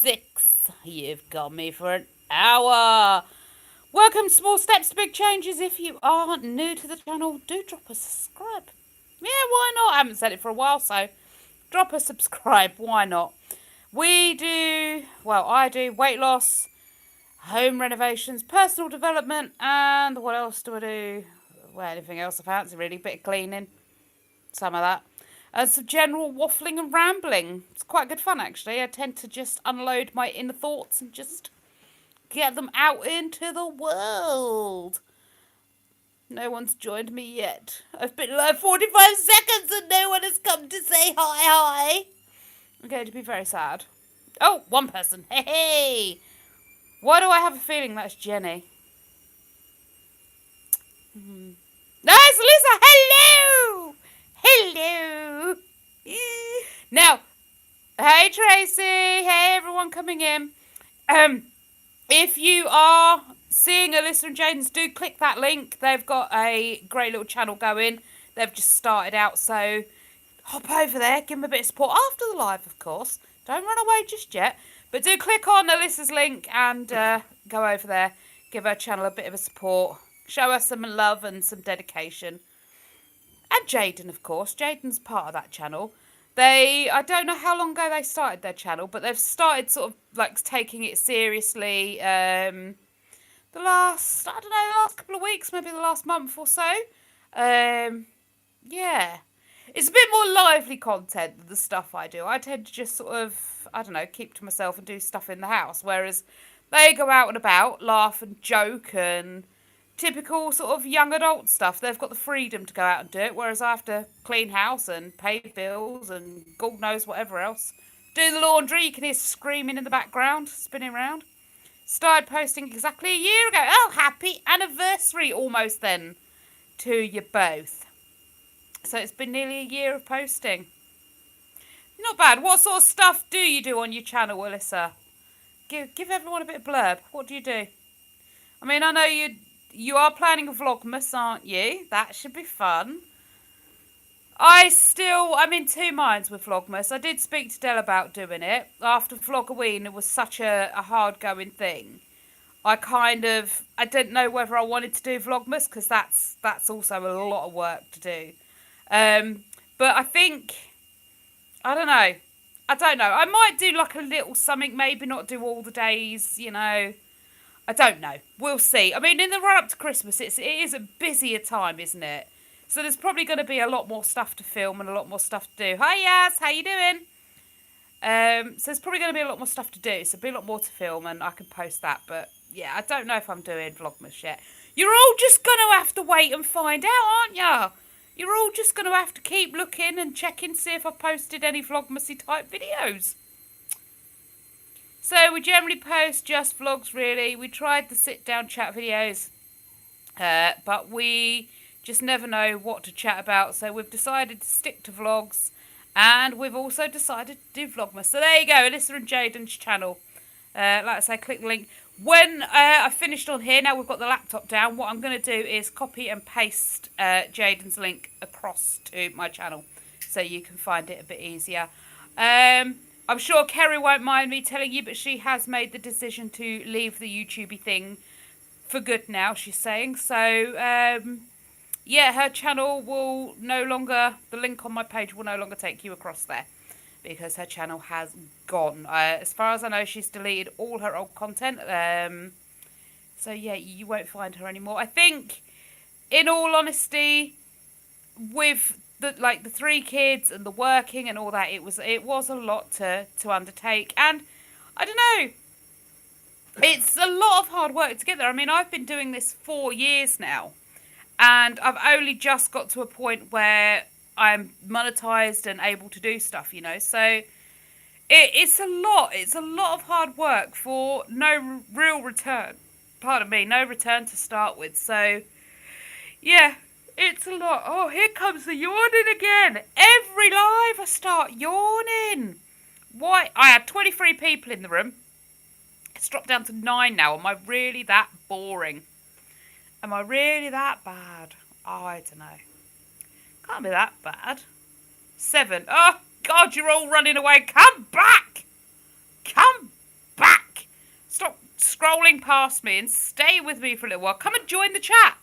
6. You've got me for an hour. Welcome to Small Steps to Big Changes. If you are new to the channel, do drop a subscribe. Yeah, why not? I haven't said it for a while, so drop a subscribe. Why not? I do weight loss, home renovations, personal development, and what else do I do? Well, anything else I fancy, really. Bit of cleaning, some of that. And some general waffling and rambling. It's quite good fun, actually. I tend to just unload my inner thoughts and just get them out into the world. No one's joined me yet. I've been live 45 seconds and no one has come to say hi. I'm going to be very sad. Oh, one person. Hey. Why do I have a feeling that's Jenny? No, it's Lisa. Hello. Hello. Now, hey Tracy. Hey everyone coming in. If you are seeing Alyssa and Jaden's, do click that link. They've got a great little channel going. They've just started out, so hop over there, give them a bit of support after the live, of course. Don't run away just yet. But do click on Alyssa's link and go over there. Give her channel a bit of a support. Show her some love and some dedication. And Jaden, of course. Jaden's part of that channel. I don't know how long ago they started their channel, but they've started sort of like taking it seriously the last couple of weeks, maybe the last month or so. Yeah. It's a bit more lively content than the stuff I do. I tend to just sort of, keep to myself and do stuff in the house, whereas they go out and about, laugh and joke and typical sort of young adult stuff. They've got the freedom to go out and do it, whereas I have to clean house and pay bills and God knows whatever else. Do the laundry, you can hear screaming in the background, spinning around. Started posting exactly a year ago. Oh, happy anniversary almost then to you both. So it's been nearly a year of posting. Not bad. What sort of stuff do you do on your channel, Alyssa? Give everyone a bit of blurb. What do you do? I mean, I know you are planning a Vlogmas, aren't you? That should be fun. I'm in two minds with Vlogmas. I did speak to Del about doing it. After Vlogoween, it was such a hard-going thing. I didn't know whether I wanted to do Vlogmas, because that's also a lot of work to do. But I think, I don't know. I might do like a little something, maybe not do all the days, I don't know. We'll see. I mean, in the run-up to Christmas, it is a busier time, isn't it? So there's probably going to be a lot more stuff to film and a lot more stuff to do. Hi, Yas. How you doing? So there's probably going to be a lot more stuff to do. So there'll be a lot more to film and I can post that. But, yeah, I don't know if I'm doing Vlogmas yet. You're all just going to have to wait and find out, aren't you? You're all just going to have to keep looking and checking, see if I've posted any Vlogmasy type videos. So we generally post just vlogs, really. We tried the sit-down chat videos, but we just never know what to chat about. So we've decided to stick to vlogs, and we've also decided to do Vlogmas. So there you go, Alyssa and Jaden's channel. Like I say, click the link. When I finished on here, now we've got the laptop down, what I'm going to do is copy and paste Jaden's link across to my channel, so you can find it a bit easier. I'm sure Kerry won't mind me telling you, but she has made the decision to leave the YouTubey thing for good now, she's saying. So, yeah, her channel will no longer, the link on my page will no longer take you across there, because her channel has gone. As far as I know, she's deleted all her old content. So, yeah, you won't find her anymore. I think, in all honesty, with the 3 kids and the working and all that, it was a lot to undertake, and I don't know, it's a lot of hard work to get there. I mean, I've been doing this 4 years now, and I've only just got to a point where I'm monetized and able to do stuff, so it's a lot of hard work for no real return. Pardon me, no return to start with. So yeah, it's a lot. Oh, here comes the yawning again. Every live I start yawning. Why? I had 23 people in the room. It's dropped down to 9 now. Am I really that boring? Am I really that bad? Oh, I don't know. Can't be that bad. 7. Oh, God, you're all running away. Come back. Come scrolling past me and stay with me for a little while, come and join the chat.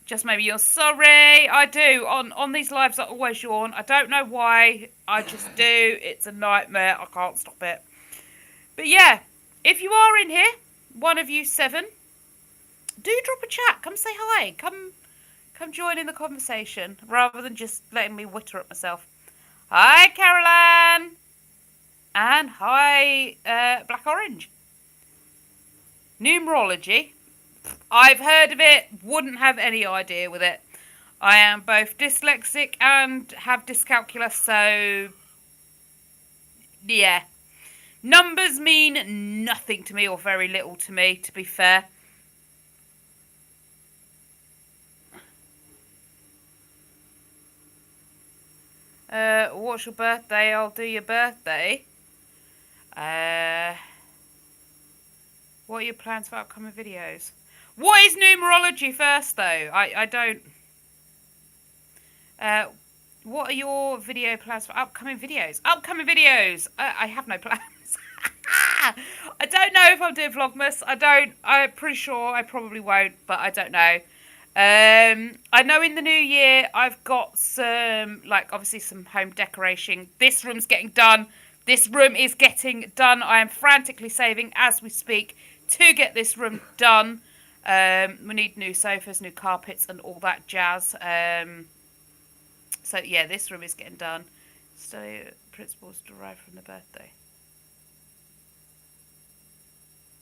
Just maybe you're sorry. I do. On these lives, I always yawn. I don't know why. I just do. It's a nightmare. I can't stop it. But yeah, if you are in here, one of you 7, do drop a chat. Come say hi. Come join in the conversation rather than just letting me witter at myself. Hi, Caroline. And hi, Black Orange. Numerology. I've heard of it, wouldn't have any idea with it. I am both dyslexic and have dyscalculia, so yeah. Numbers mean nothing to me, or very little to me, to be fair. What's your birthday? I'll do your birthday. What are your plans for upcoming videos? What is numerology first, though? I don't... what are your video plans for upcoming videos? Upcoming videos! I have no plans. I don't know if I'll do Vlogmas. I'm pretty sure I probably won't, but I don't know. I know in the new year I've got some, like, obviously some home decoration. This room's getting done. This room is getting done. I am frantically saving as we speak to get this room done. We need new sofas, new carpets, and all that jazz. So yeah, this room is getting done. Study principles derived from the birthday.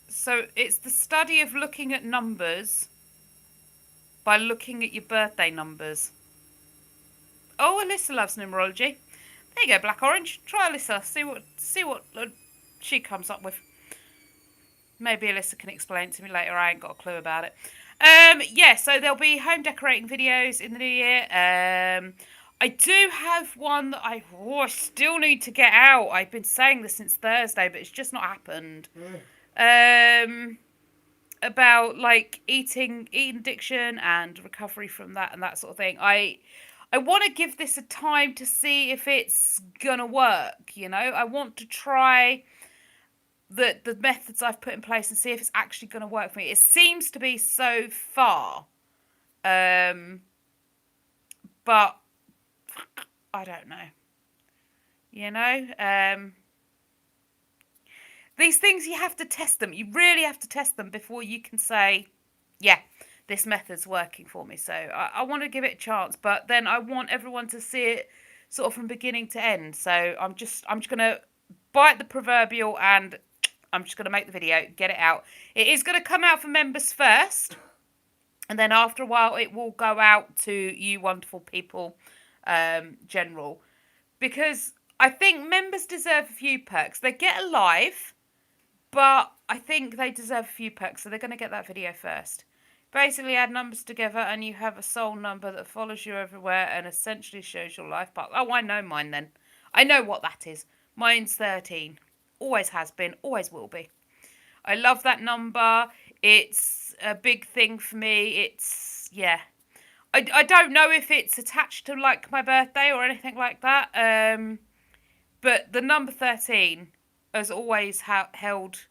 So it's the study of looking at numbers by looking at your birthday numbers. Oh, Alyssa loves numerology. There you go, Black Orange. Try Alyssa. See what she comes up with. Maybe Alyssa can explain it to me later. I ain't got a clue about it. Yeah, so there'll be home decorating videos in the new year. I do have one that I still need to get out. I've been saying this since Thursday, but it's just not happened. About like eating addiction and recovery from that and that sort of thing. I want to give this a time to see if it's gonna work. You know, I want to try the methods I've put in place and see if it's actually going to work for me. It seems to be so far, but I don't know. You know, these things, you have to test them. You really have to test them before you can say, yeah, this method's working for me. So I want to give it a chance, but then I want everyone to see it sort of from beginning to end. So I'm just going to bite the proverbial and I'm just going to make the video, get it out. It is going to come out for members first. And then after a while, it will go out to you wonderful people, general. Because I think members deserve a few perks. They get a live, but I think they deserve a few perks. So they're going to get that video first. Basically, add numbers together and you have a soul number that follows you everywhere and essentially shows your life path. Oh, I know mine then. I know what that is. Mine's 13. Always has been, always will be. I love that number. It's a big thing for me. It's, yeah. I don't know if it's attached to, like, my birthday or anything like that. But the number 13 has always held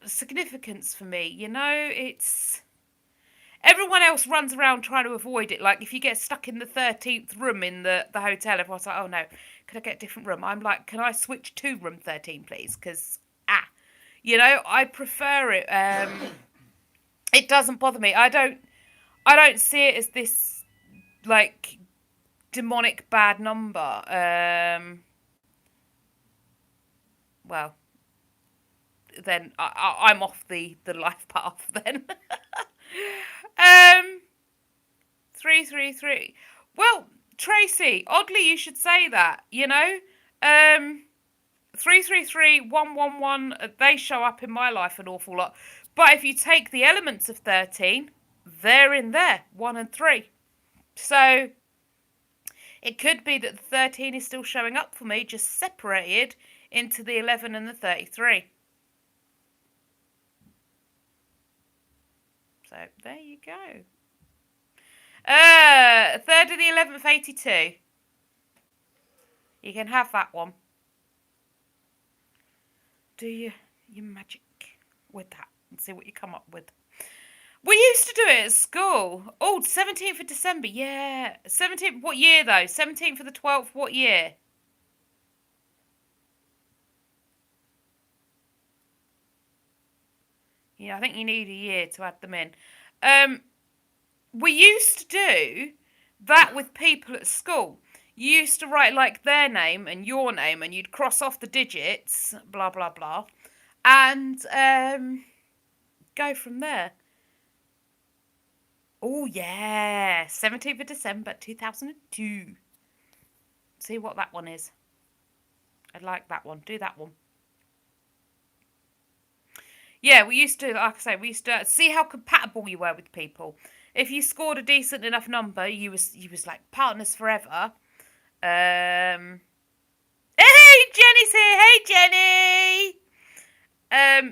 significance for me. You know, it's... Everyone else runs around trying to avoid it. Like, if you get stuck in the 13th room in the hotel, everyone's like, oh, no, could I get a different room? I'm like, can I switch to room 13, please? Because, you know, I prefer it. It doesn't bother me. I don't see it as this, like, demonic bad number. Well, then I'm off the life path then. 333. Well, Tracy, oddly you should say that, you know. 333, 111, they show up in my life an awful lot. But if you take the elements of 13, they're in there, 1 and 3. So it could be that the 13 is still showing up for me, just separated into the 11 and the 33. So there you go. 3rd of the 11th, 82. You can have that one. Do your magic. with that and see what you come up with. We used to do it at school. Oh, 17th of December. Yeah. 17th. What year, though? 17th of the 12th. What year? Yeah, I think you need a year to add them in. We used to do that with people at school. You used to write like their name and your name, and you'd cross off the digits, blah blah blah, and go from there. Oh yeah, 17th of December 2002. See what that one is. I like that one. Do that one. Yeah, we used to, like I say, we used to see how compatible you were with people. If you scored a decent enough number, you was like partners forever. Hey, Jenny's here. Hey, Jenny.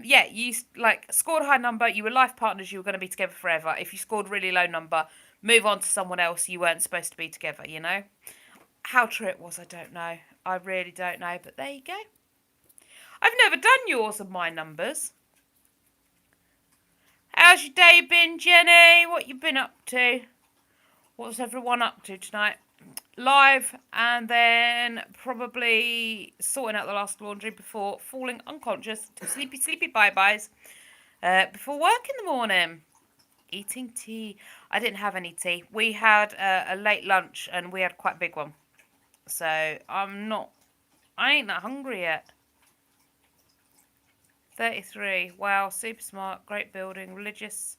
Yeah, you like scored a high number. You were life partners. You were going to be together forever. If you scored a really low number, move on to someone else. You weren't supposed to be together. You know. How true it was, I don't know. I really don't know. But there you go. I've never done yours and my numbers. How's your day been, Jenny? What you been up to? What's everyone up to tonight? Live, and then probably sorting out the last laundry before falling unconscious to sleepy bye-byes before work in the morning. Eating tea. I didn't have any tea. We had a late lunch, and we had quite a big one. So I ain't that hungry yet. 33. Wow, super smart, great building, religious,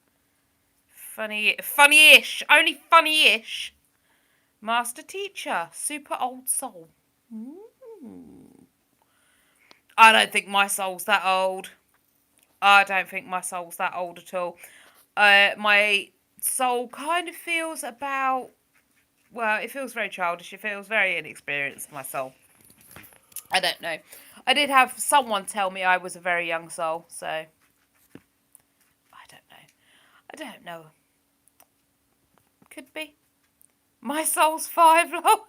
funny-ish, only funny-ish. Master teacher, super old soul. I don't think my soul's that old. I don't think my soul's that old at all. My soul kind of feels about, well, it feels very childish. It feels very inexperienced, my soul. I don't know. I did have someone tell me I was a very young soul, so I don't know. I don't know. Could be. My soul's 5 long.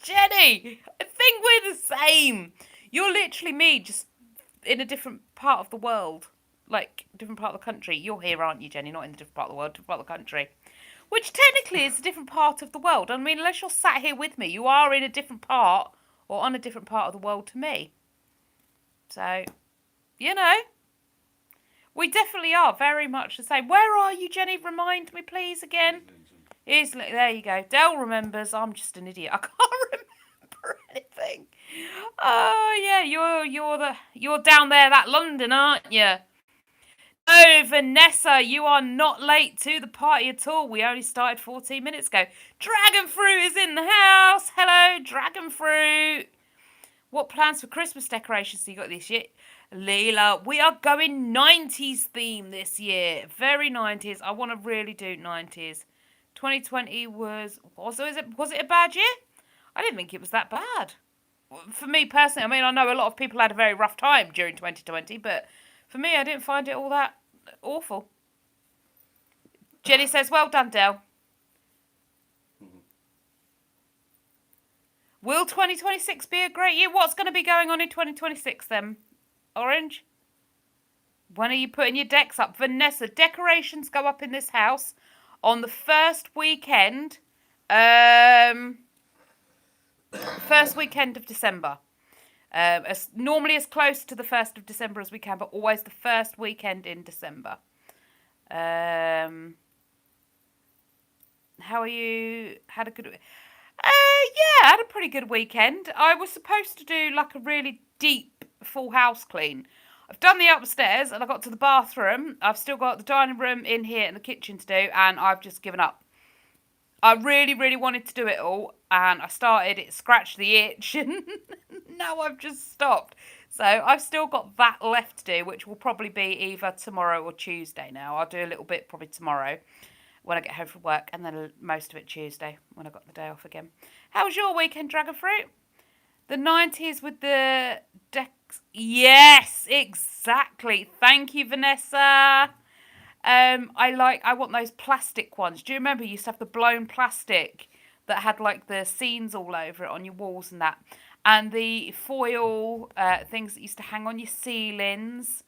Jenny, I think we're the same. You're literally me, just in a different part of the world. Like, different part of the country. You're here, aren't you, Jenny? Not in the different part of the world, different part of the country. Which technically is a different part of the world. I mean, unless you're sat here with me, you are in a different part or on a different part of the world to me. So, you know, we definitely are very much the same. Where are you, Jenny? Remind me, please, again. There you go. Dell remembers. I'm just an idiot. I can't remember anything. Oh yeah, you're down there, that London, aren't you? Oh, Vanessa, you are not late to the party at all. We only started 14 minutes ago. Dragon Fruit is in the house. Hello, Dragon Fruit. What plans for Christmas decorations you got this year? Leela, we are going 90s theme this year. Very 90s. I want to really do 90s. 2020 was it a bad year? I didn't think it was that bad. For me personally, I mean, I know a lot of people had a very rough time during 2020, but for me, I didn't find it all that awful. Jenny says, well done, Dell. Will 2026 be a great year? What's going to be going on in 2026 then? Orange? When are you putting your decks up? Vanessa, decorations go up in this house on the first weekend of December. Normally as close to the 1st of December as we can, but always the first weekend in December. How are you? Had a good... yeah, I had a pretty good weekend. I was supposed to do like a really deep full house clean. I've done the upstairs and I got to the bathroom. I've still got the dining room in here and the kitchen to do, and I've just given up. I really, really wanted to do it all, and I started, it scratched the itch, and now I've just stopped. So I've still got that left to do, which will probably be either tomorrow or Tuesday now. I'll do a little bit probably tomorrow when I get home from work, and then most of it Tuesday when I got the day off again. How was your weekend, Dragon Fruit? The 90s with the decks. Yes, exactly. Thank you, Vanessa. I want those plastic ones. Do you remember you used to have the blown plastic that had like the scenes all over it on your walls and that? And the foil things that used to hang on your ceilings.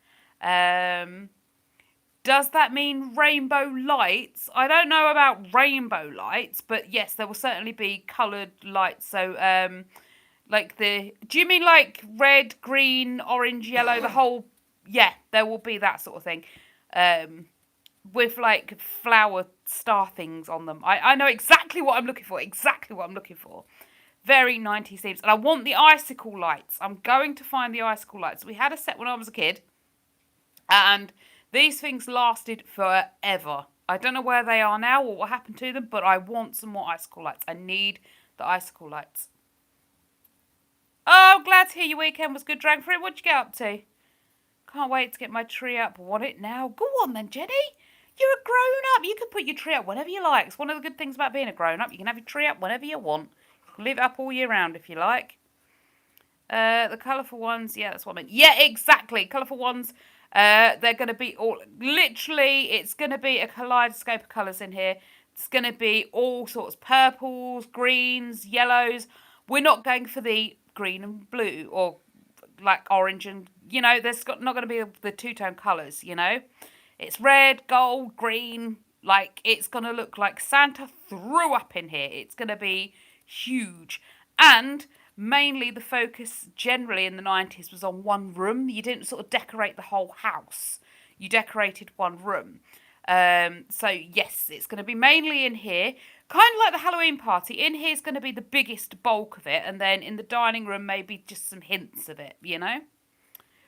Does that mean rainbow lights? I don't know about rainbow lights, but yes, there will certainly be coloured lights. So, like do you mean like red, green, orange, yellow, the whole, yeah, there will be that sort of thing. With like flower star things on them. I know exactly what I'm looking for. Very 90s themes. And I want the icicle lights. I'm going to find the icicle lights. We had a set when I was a kid. And these things lasted forever. I don't know where they are now or what happened to them, but I want some more icicle lights. I need the icicle lights. Oh, I'm glad to hear your weekend was good, Dragonfruit. What'd you get up to? Can't wait to get my tree up. Want it now? Go on then, Jenny. You're a grown-up. You can put your tree up whenever you like. It's one of the good things about being a grown-up. You can have your tree up whenever you want. Leave it up all year round if you like. The colourful ones, yeah, that's what I meant. Yeah, exactly. Colourful ones, they're going to be all... Literally, it's going to be a kaleidoscope of colours in here. It's going to be all sorts. Purples, greens, yellows. We're not going for the green and blue or like orange and... You know, there's not going to be the two-tone colours, you know. It's red, gold, green. Like, it's going to look like Santa threw up in here. It's going to be huge. And mainly the focus generally in the 90s was on one room. You didn't sort of decorate the whole house. You decorated one room. So, yes, it's going to be mainly in here. Kind of like the Halloween party. In here is going to be the biggest bulk of it. And then in the dining room, maybe just some hints of it, you know.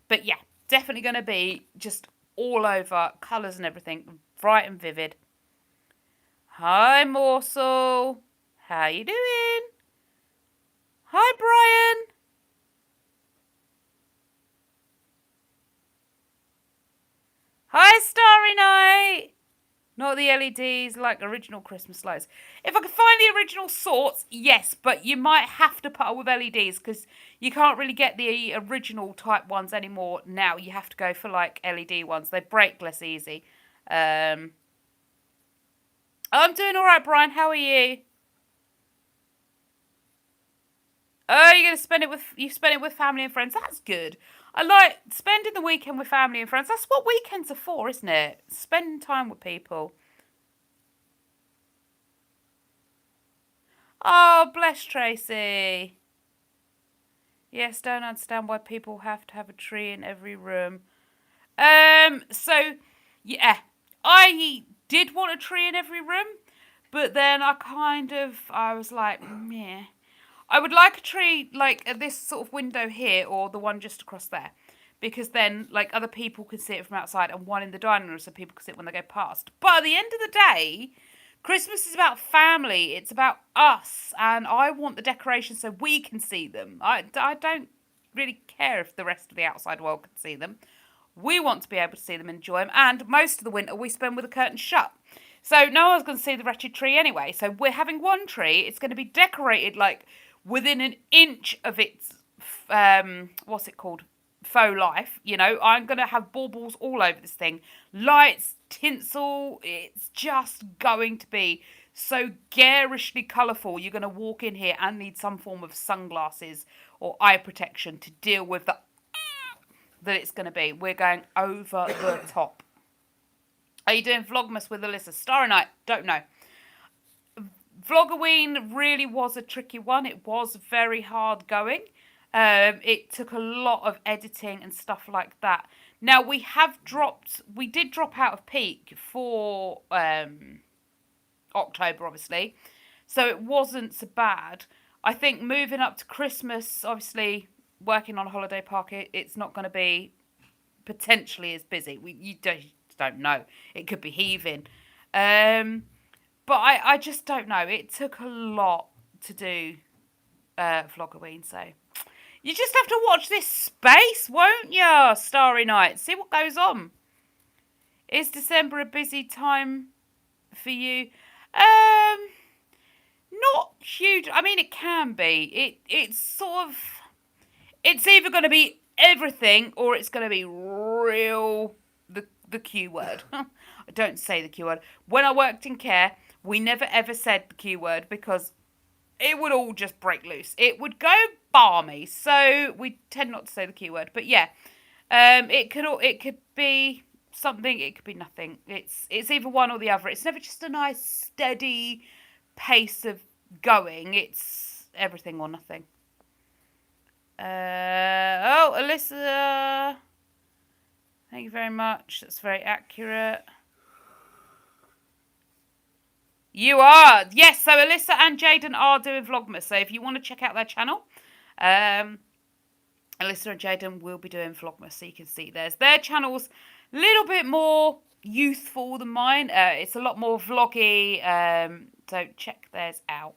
But, yeah, definitely going to be just all over, colours and everything. Bright and vivid. Hi, Morsel. How you doing? Hi, Brian. Hi, Starry Night. Not the LEDs, like original Christmas lights. If I could find the original sorts, yes, but you might have to put up with LEDs because you can't really get the original type ones anymore now. You have to go for like LED ones. They break less easy. I'm doing all right, Brian. How are you? Oh, you're gonna spend it with family and friends. That's good. I like spending the weekend with family and friends. That's what weekends are for, isn't it? Spending time with people. Oh, bless Tracy. Yes, don't understand why people have to have a tree in every room. So yeah, I did want a tree in every room, but then I was like, meh. I would like a tree like at this sort of window here or the one just across there. Because then like other people can see it from outside and one in the dining room so people can see it when they go past. But at the end of the day, Christmas is about family. It's about us. And I want the decorations so we can see them. I don't really care if the rest of the outside world can see them. We want to be able to see them and enjoy them. And most of the winter we spend with the curtains shut. So no one's going to see the wretched tree anyway. So we're having one tree. It's going to be decorated like within an inch of its, what's it called? Faux life. You know, I'm going to have baubles all over this thing. Lights, tinsel. It's just going to be so garishly colourful. You're going to walk in here and need some form of sunglasses or eye protection to deal with the that it's going to be. We're going over the top. Are you doing Vlogmas with Alyssa? Starry Night? Don't know. Vlogoween really was a tricky one. It was very hard going. It took a lot of editing and stuff like that. Now we did drop out of peak for October, obviously. So it wasn't so bad. I think moving up to Christmas, obviously working on a holiday park, it's not going to be potentially as busy. You don't know. It could be heaving. But I just don't know. It took a lot to do Vlogoween, so you just have to watch this space, won't you, Starry Night? See what goes on. Is December a busy time for you? Not huge. I mean, it can be. It's sort of... It's either going to be everything or it's going to be real... The Q word. I don't say the Q word. When I worked in care, we never ever said the Q word because it would all just break loose. It would go balmy. So we tend not to say the Q word. But yeah, It could be something. It could be nothing. It's either one or the other. It's never just a nice steady pace of going. It's everything or nothing. Alyssa, thank you very much. That's very accurate. You are. Yes, so Alyssa and Jaden are doing Vlogmas. So if you want to check out their channel, Alyssa and Jaden will be doing Vlogmas. So you can see their channel's a little bit more youthful than mine. It's a lot more vloggy. So check theirs out.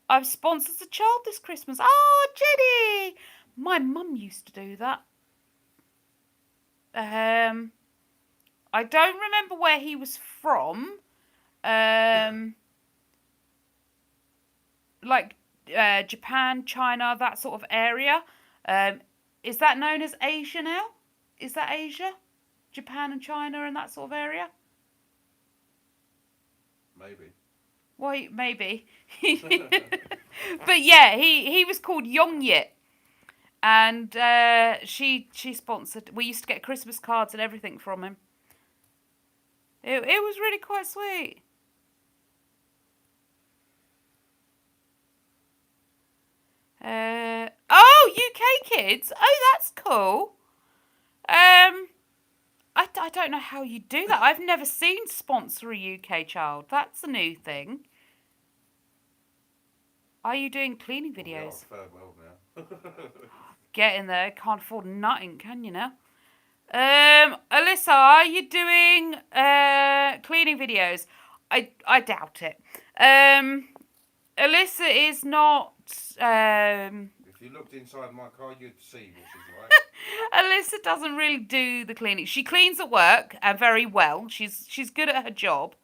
I've sponsored a child this Christmas. Oh, Jenny! My mum used to do that. I don't remember where he was from. Like Japan, China, that sort of area. Is that known as Asia now? Is that Asia? Japan and China and that sort of area? Maybe. Well, maybe. But yeah, he was called Yongyit. And she sponsored. We used to get Christmas cards and everything from him. It was really quite sweet. UK kids. Oh, that's cool. I don't know how you do that. I've never seen sponsor a UK child. That's a new thing. Are you doing cleaning videos? Well, third world now. Get in there. Can't afford nothing, can you now? Alyssa, are you doing cleaning videos? I doubt it. Alyssa is not. If you looked inside my car, you'd see what she's like. Alyssa doesn't really do the cleaning. She cleans at work and very well. She's good at her job,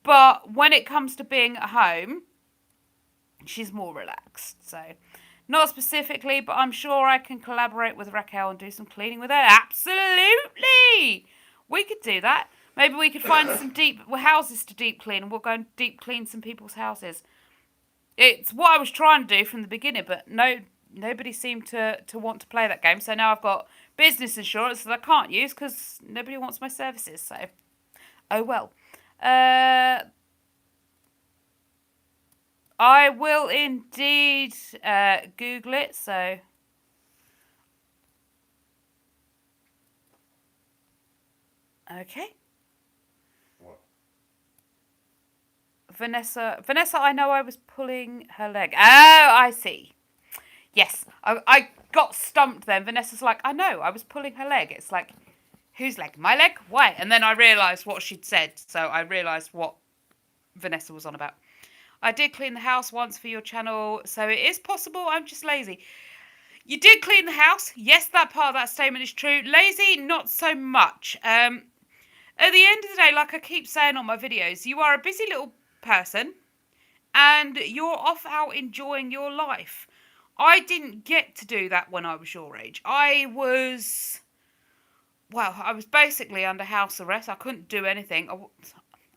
but when it comes to being at home, she's more relaxed. So, not specifically, but I'm sure I can collaborate with Raquel and do some cleaning with her. Absolutely, we could do that. Maybe we could find some houses to deep clean, and we'll go and deep clean some people's houses. It's what I was trying to do from the beginning, but nobody seemed to want to play that game. So now I've got business insurance that I can't use because nobody wants my services. So, oh well. I will indeed Google it. So, okay. Vanessa, I know I was pulling her leg. Oh, I see. Yes, I got stumped then. Vanessa's like, I know, I was pulling her leg. It's like, whose leg? My leg? Why? And then I realised what she'd said. So I realised what Vanessa was on about. I did clean the house once for your channel, so it is possible. I'm just lazy. You did clean the house. Yes, that part of that statement is true. Lazy, not so much. At the end of the day, like I keep saying on my videos, you are a busy little person and you're off out enjoying your life. I didn't get to do that when I was your age. I was basically under house arrest. I couldn't do anything. I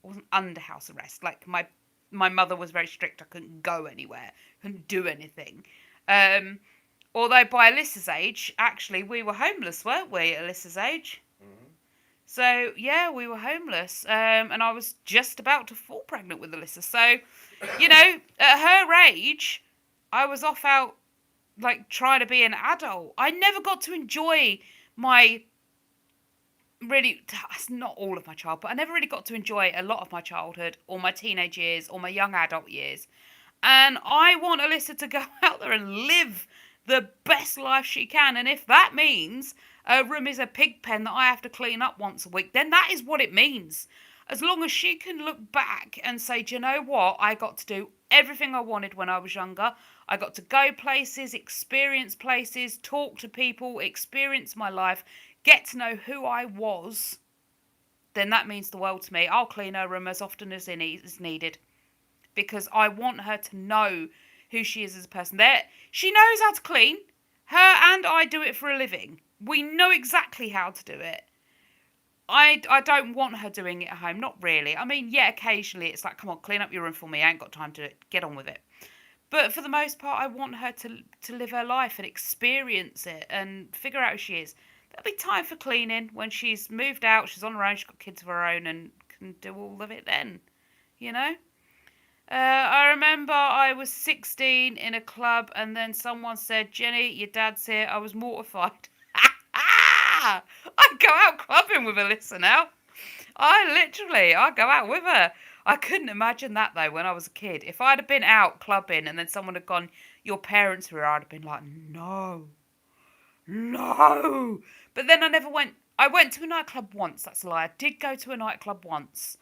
wasn't under house arrest. Like my mother was very strict. I couldn't go anywhere. Couldn't do anything. Although by Alyssa's age, actually, we were homeless, weren't we, at Alyssa's age? So, yeah, we were homeless, and I was just about to fall pregnant with Alyssa. So, you know, at her age, I was off out, like, trying to be an adult. I never got to enjoy not all of my childhood, but I never really got to enjoy a lot of my childhood, or my teenage years, or my young adult years. And I want Alyssa to go out there and live the best life she can. And if that means her room is a pig pen that I have to clean up once a week, then that is what it means. As long as she can look back and say, do you know what? I got to do everything I wanted when I was younger. I got to go places, experience places, talk to people, experience my life, get to know who I was. Then that means the world to me. I'll clean her room as often as is needed. Because I want her to know who she is as a person. She knows how to clean. Her and I do it for a living. We know exactly how to do it. I don't want her doing it at home. Not really. I mean, yeah, occasionally it's like, come on, clean up your room for me. I ain't got time to do it. Get on with it. But for the most part, I want her to live her life and experience it and figure out who she is. There'll be time for cleaning when she's moved out, she's on her own, she's got kids of her own, and can do all of it then, you know? I remember I was 16 in a club, and then someone said, "Jenny, your dad's here." I was mortified. I go out clubbing with Alyssa now. I go out with her. I couldn't imagine that though when I was a kid. If I'd have been out clubbing and then someone had gone, "Your parents were," I'd have been like, no, no. But then I never went. I went to a nightclub once. That's a lie. I did go to a nightclub once.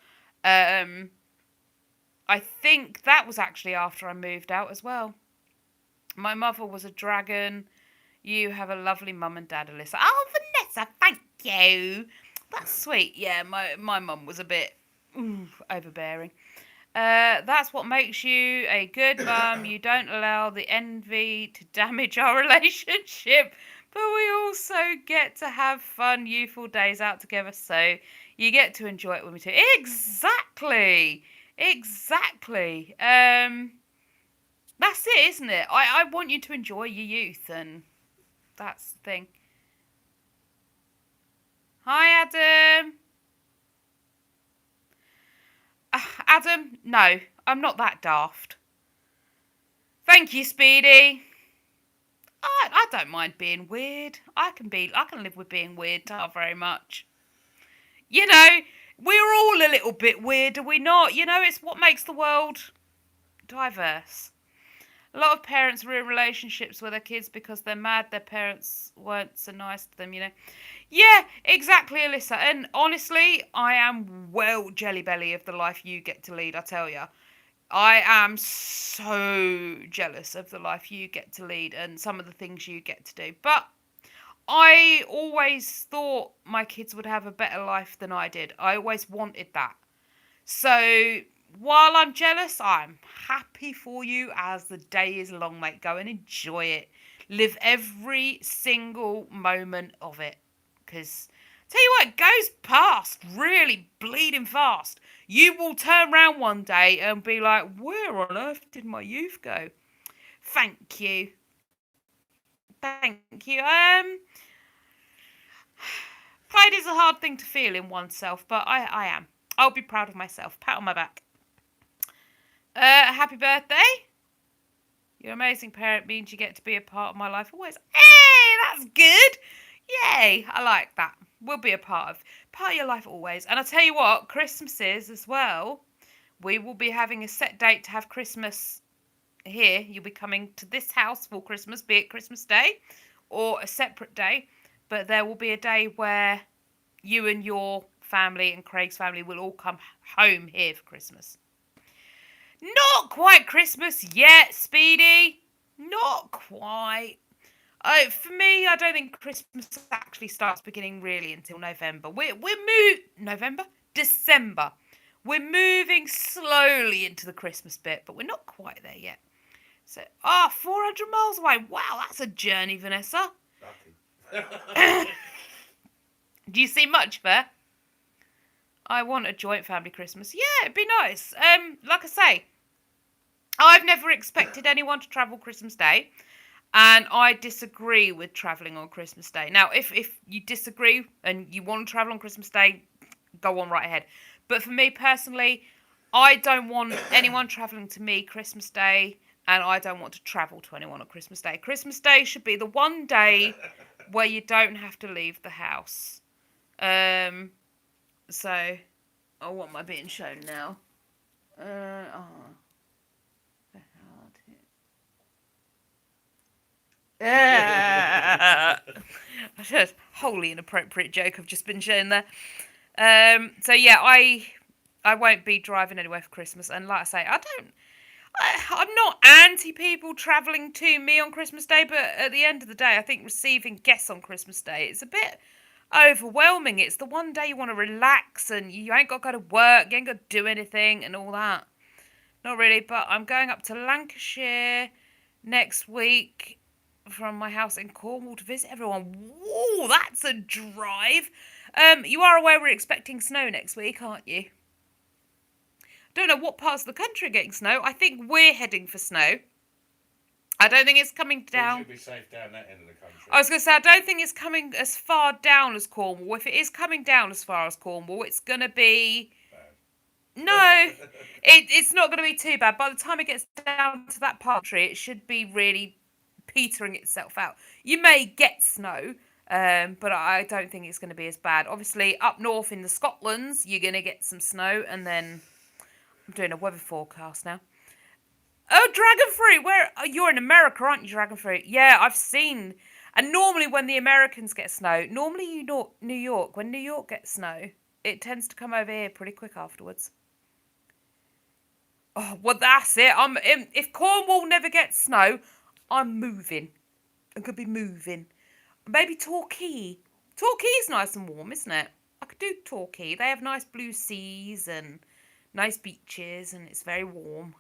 I think that was actually after I moved out as well. My mother was a dragon. You have a lovely mum and dad, Alyssa. Oh, Vanessa, thank you. That's sweet. Yeah, my mum was a bit overbearing. That's what makes you a good mum. You don't allow the envy to damage our relationship, but we also get to have fun, youthful days out together, so you get to enjoy it with me too. Exactly. That's it, isn't it? I want you to enjoy your youth, and that's the thing. Hi, Adam. Adam, no, I'm not that daft. Thank you, Speedy. I don't mind being weird. I can live with being weird, not very much. You know, we're all a little bit weird, are we not? You know, it's what makes the world diverse. A lot of parents are in relationships with their kids because they're mad their parents weren't so nice to them, you know. Yeah, exactly, Alyssa. And honestly, I am well jelly belly of the life you get to lead, I tell you. I am so jealous of the life you get to lead and some of the things you get to do. But I always thought my kids would have a better life than I did. I always wanted that. So while I'm jealous, I'm happy for you as the day is long, mate. Go and enjoy it. Live every single moment of it. Because, tell you what, it goes past really bleeding fast. You will turn around one day and be like, where on earth did my youth go? Thank you. Thank you. Pride is a hard thing to feel in oneself, but I am. I'll be proud of myself. Pat on my back. Happy birthday. Your amazing parent means you get to be a part of my life always. Hey, that's good. Yay, I like that. We'll be a part of your life always. And I'll tell you what, Christmases as well. We will be having a set date to have Christmas here. You'll be coming to this house for Christmas, be it Christmas Day or a separate day. But there will be a day where you and your family and Craig's family will all come home here for Christmas. Not quite Christmas yet, Speedy. Not quite. For me, I don't think Christmas actually starts beginning really until November. December. We're moving slowly into the Christmas bit, but we're not quite there yet. So, 400 miles away. Wow, that's a journey, Vanessa. Do you see much there? I want a joint family Christmas. Yeah, it'd be nice. Like I say, I've never expected anyone to travel Christmas Day, and I disagree with travelling on Christmas Day. Now, if you disagree and you want to travel on Christmas Day, go on right ahead. But for me personally, I don't want anyone travelling to me Christmas Day, and I don't want to travel to anyone on Christmas Day. Christmas Day should be the one day where you don't have to leave the house. So, what am I being shown now? That's a wholly inappropriate joke I've just been shown there. So yeah, I won't be driving anywhere for Christmas, and like I say, I'm not anti people travelling to me on Christmas Day, but at the end of the day, I think receiving guests on Christmas Day, it's a bit overwhelming. It's the one day you want to relax and you ain't got to go to work, you ain't got to do anything and all that. Not really, but I'm going up to Lancashire next week from my house in Cornwall to visit everyone. Whoa, that's a drive. You are aware we're expecting snow next week, aren't you? Don't know what parts of the country are getting snow. I think we're heading for snow. I don't think it's coming down. You'll be safe down that end of the country. I was going to say, I don't think it's coming as far down as Cornwall. If it is coming down as far as Cornwall, it's going to be... Bad. No, it's not going to be too bad. By the time it gets down to that part of the country, it should be really petering itself out. You may get snow, but I don't think it's going to be as bad. Obviously, up north in the Scotlands, you're going to get some snow, and then... I'm doing a weather forecast now. Oh, dragon fruit! You're in America, aren't you, dragon fruit? Yeah, I've seen. And normally when the Americans get snow, normally New York, when New York gets snow, it tends to come over here pretty quick afterwards. Oh, well, that's it. If Cornwall never gets snow, I'm moving. I'm going to be moving. Maybe Torquay. Torquay's nice and warm, isn't it? I could do Torquay. They have nice blue seas and nice beaches, and it's very warm.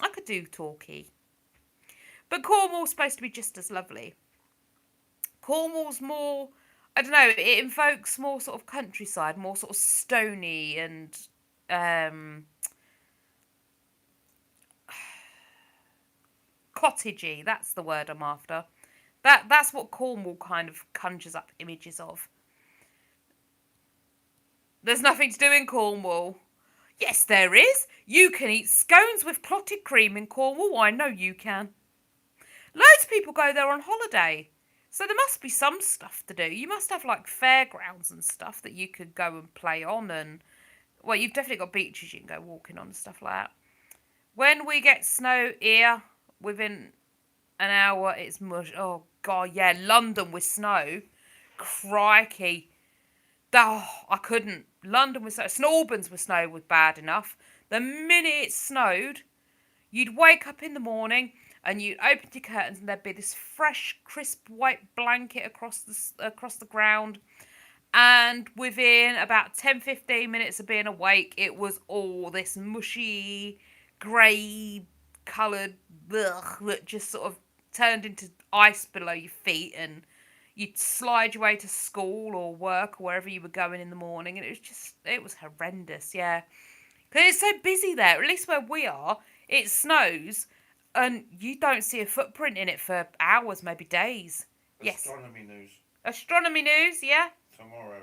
I could do Torquay. But Cornwall's supposed to be just as lovely. Cornwall's more, I don't know, it invokes more sort of countryside, more sort of stony and cottagey. That's the word I'm after. That's what Cornwall kind of conjures up images of. There's nothing to do in Cornwall. Yes, there is. You can eat scones with clotted cream in Cornwall. I know you can. Loads of people go there on holiday. So there must be some stuff to do. You must have like fairgrounds and stuff that you could go and play on. And well, you've definitely got beaches you can go walking on and stuff like that. When we get snow here, within an hour, it's mush. Oh, God, yeah. London with snow. Crikey. Oh, I couldn't. London with snow. St Albans with snow was bad enough. The minute it snowed, you'd wake up in the morning and you'd open your curtains and there'd be this fresh, crisp white blanket across the ground. And within about 10-15 minutes of being awake, it was all this mushy, grey coloured that just sort of turned into ice below your feet, and you'd slide your way to school or work or wherever you were going in the morning, and it was horrendous, yeah. Because it's so busy there, at least where we are, it snows, and you don't see a footprint in it for hours, maybe days. Yes. Astronomy news. Astronomy news, yeah. Tomorrow.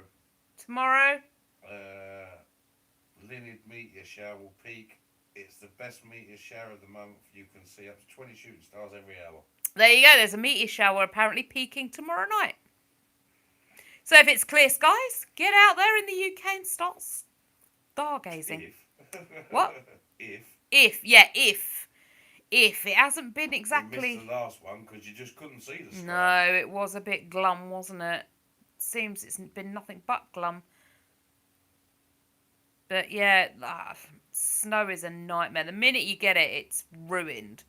Linid meteor shower will peak. It's the best meteor shower of the month. You can see up to 20 shooting stars every hour. There you go. There's a meteor shower apparently peaking tomorrow night. So if it's clear skies, get out there in the UK and start stargazing. What? If. If it hasn't been exactly... You missed the last one because you just couldn't see the sky. No, it was a bit glum, wasn't it? Seems it's been nothing but glum. But yeah, snow is a nightmare. The minute you get it, it's ruined.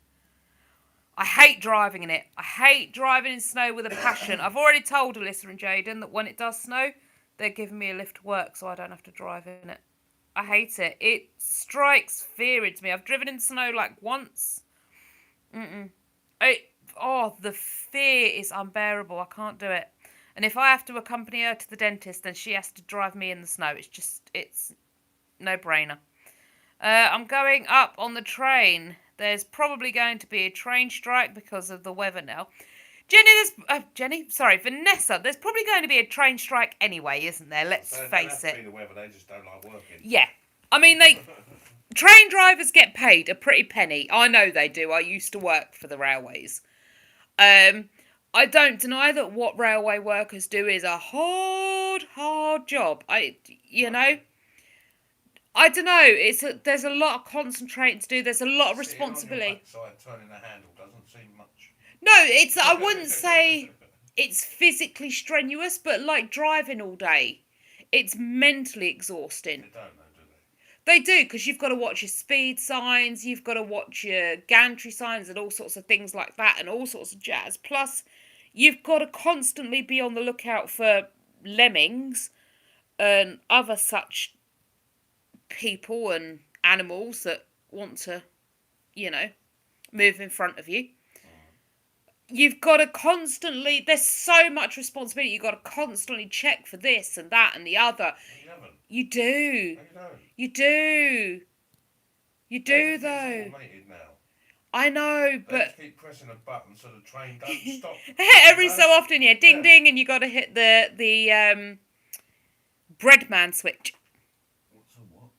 I hate driving in it. I hate driving in snow with a passion. I've already told Alyssa and Jaden that when it does snow, they're giving me a lift to work so I don't have to drive in it. I hate it. It strikes fear into me. I've driven in snow like once. The fear is unbearable. I can't do it. And if I have to accompany her to the dentist, then she has to drive me in the snow. It's no-brainer. I'm going up on the train. There's probably going to be a train strike because of the weather now. Vanessa, there's probably going to be a train strike anyway, isn't there? Let's face it. The weather, they just don't like working. Yeah. I mean, train drivers get paid a pretty penny. I know they do. I used to work for the railways. I don't deny that what railway workers do is a hard job. I don't know. There's a lot of concentrating to do. There's a lot of responsibility. Turning the handle doesn't seem much. No, I wouldn't say it's physically strenuous, but like driving all day, it's mentally exhausting. They don't know, do they? They do, because you've got to watch your speed signs, you've got to watch your gantry signs and all sorts of things like that and all sorts of jazz. Plus, you've got to constantly be on the lookout for lemmings and other such people and animals that want to, move in front of you. You've got to constantly, there's so much responsibility, you've got to constantly check for this and that and the other. You haven't. You do. No, you don't. You do. You do, though. Automated now. I know, They but just keep pressing a button so the train don't stop. every so often, yeah, ding Yeah. ding, and you got to hit the breadman switch. What's a what?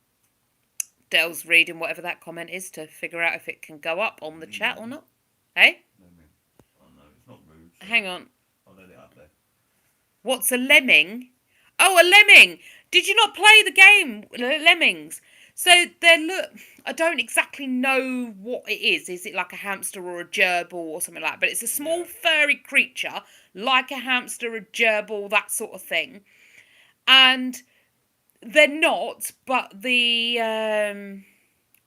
Dell's reading whatever that comment is to figure out if it can go up on the chat or not. Hey? Oh no, it's not rude. So Hang on. I'll let it up there. What's a lemming? Oh, a lemming! Did you not play the game Lemmings? So I don't exactly know what it is. Is it like a hamster or a gerbil or something like that? But it's a small furry creature, like a hamster, a gerbil, that sort of thing. And they're not, but the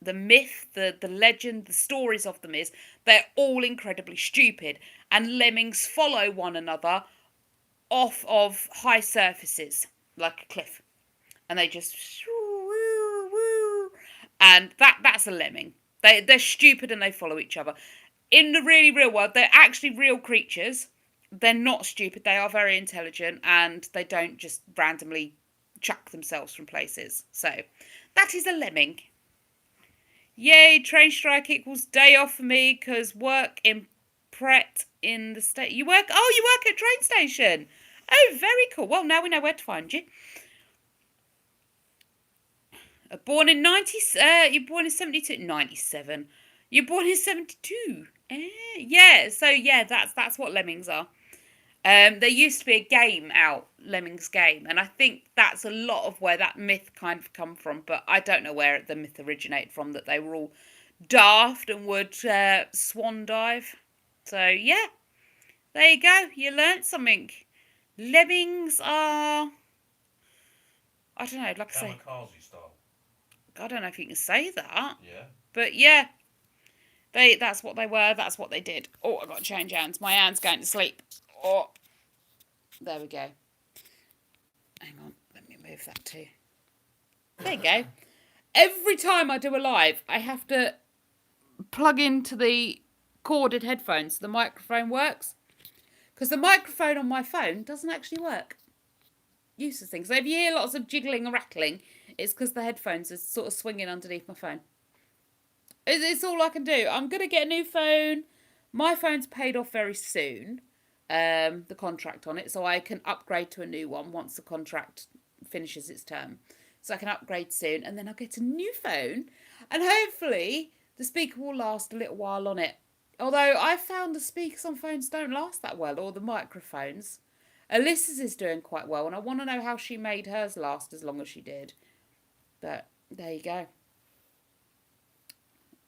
myth, the legend, the stories of them is they're all incredibly stupid, and lemmings follow one another off of high surfaces like a cliff, and they just and that's a lemming. They're stupid and they follow each other. In the really real world, they're actually real creatures. They're not stupid. They are very intelligent, and they don't just randomly chuck themselves from places. So that is a lemming. Yay, train strike equals day off for me because work in Pret in the state. You work at train station. Oh, very cool. Well, now we know where to find you. Born in 90, you're born in 72, 97. You're born in 72. Yeah, so yeah, that's what lemmings are. There used to be a game out, Lemmings game, and I think that's a lot of where that myth kind of come from, but I don't know where the myth originated from, that they were all daft and would swan dive. So, yeah, there you go. You learnt something. Lemmings are, I don't know, like I say, Kamikaze style. I don't know if you can say that. Yeah. But, yeah, that's what they were, that's what they did. Oh, I've got to change hands. My hand's going to sleep. Oh, there we go. Hang on, let me move that too. There you go. Every time I do a live, I have to plug into the corded headphones so the microphone works. Because the microphone on my phone doesn't actually work. Useless thing. So if you hear lots of jiggling and rattling, it's because the headphones are sort of swinging underneath my phone. It's all I can do. I'm going to get a new phone. My phone's paid off very soon. The contract on it, so I can upgrade to a new one once the contract finishes its term. So I can upgrade soon, and then I'll get a new phone, and hopefully the speaker will last a little while on it. Although I found the speakers on phones don't last that well, or the microphones. Alyssa's is doing quite well, and I want to know how she made hers last as long as she did. But there you go.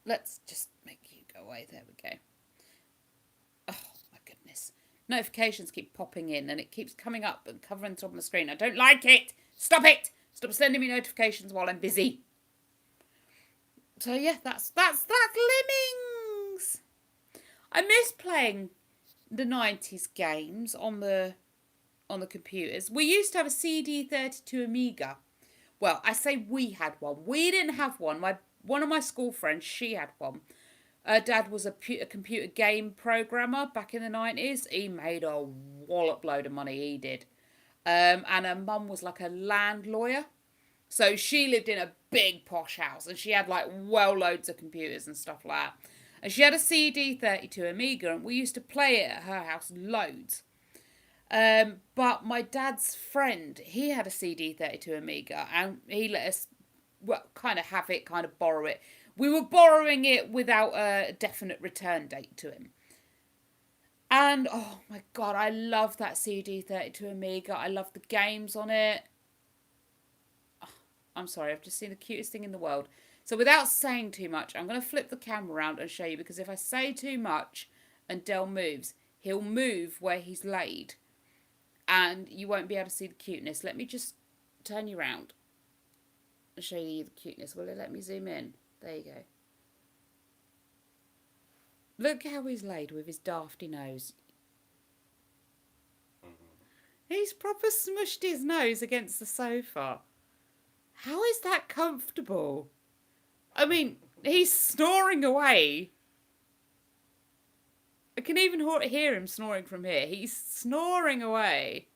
Let's just make you go away. There we go. Oh my goodness. Notifications keep popping in and it keeps coming up and covering the top of my screen. I don't like it. Stop it. Stop sending me notifications while I'm busy. So yeah, that's Lemmings. I miss playing the 90s games on the computers. We used to have a CD32 Amiga. Well, I say we had one. We didn't have one. One of my school friends, she had one. Her dad was a computer game programmer back in the 90s. He made a wallop load of money, he did. And her mum was like a land lawyer. So she lived in a big posh house and she had like loads of computers and stuff like that. And she had a CD32 Amiga and we used to play it at her house loads. But my dad's friend, he had a CD32 Amiga and he let us kind of have it, kind of borrow it. We were borrowing it without a definite return date to him. And, oh my God, I love that CD32 Amiga. I love the games on it. Oh, I'm sorry, I've just seen the cutest thing in the world. So without saying too much, I'm going to flip the camera around and show you, because if I say too much and Dell moves, he'll move where he's laid. And you won't be able to see the cuteness. Let me just turn you around and show you the cuteness. Will it let me zoom in? There you go. Look how he's laid with his dafty nose. He's proper smushed his nose against the sofa. How is that comfortable? I mean, he's snoring away. I can even hear him snoring from here. He's snoring away.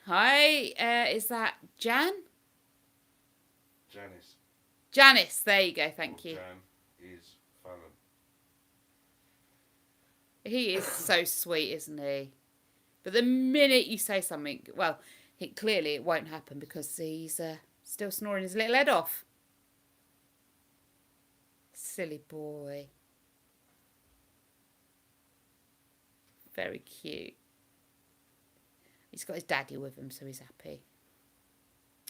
Hi, is that Jan? Janice. Janice, there you go, thank you. Jan is Fallon. He is so sweet, isn't he? But the minute you say something, well, clearly it won't happen because he's still snoring his little head off. Silly boy. Very cute. He's got his daddy with him, so he's happy.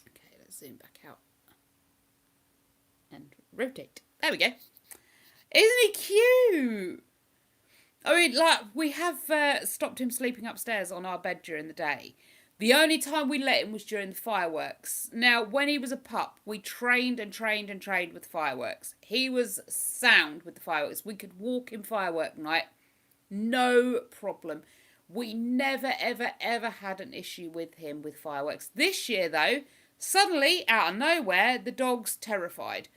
Okay, let's zoom back out. And rotate. There we go. Isn't he cute? I mean, like, we have stopped him sleeping upstairs on our bed during the day. The only time we let him was during the fireworks. Now, when he was a pup, we trained and trained and trained with fireworks. He was sound with the fireworks. We could walk in firework night. No problem. We never, ever, ever had an issue with him with fireworks. This year, though, suddenly, out of nowhere, the dog's terrified.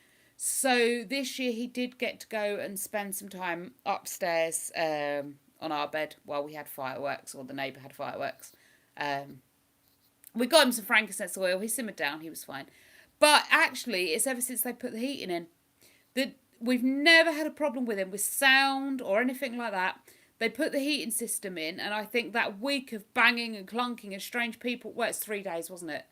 So this year he did get to go and spend some time upstairs on our bed while we had fireworks, or the neighbour had fireworks. We got him some frankincense oil. He simmered down. He was fine. But actually, it's ever since they put the heating in. We've never had a problem with him with sound or anything like that. They put the heating system in, and I think that week of banging and clunking and strange people, well, it's 3 days, wasn't it?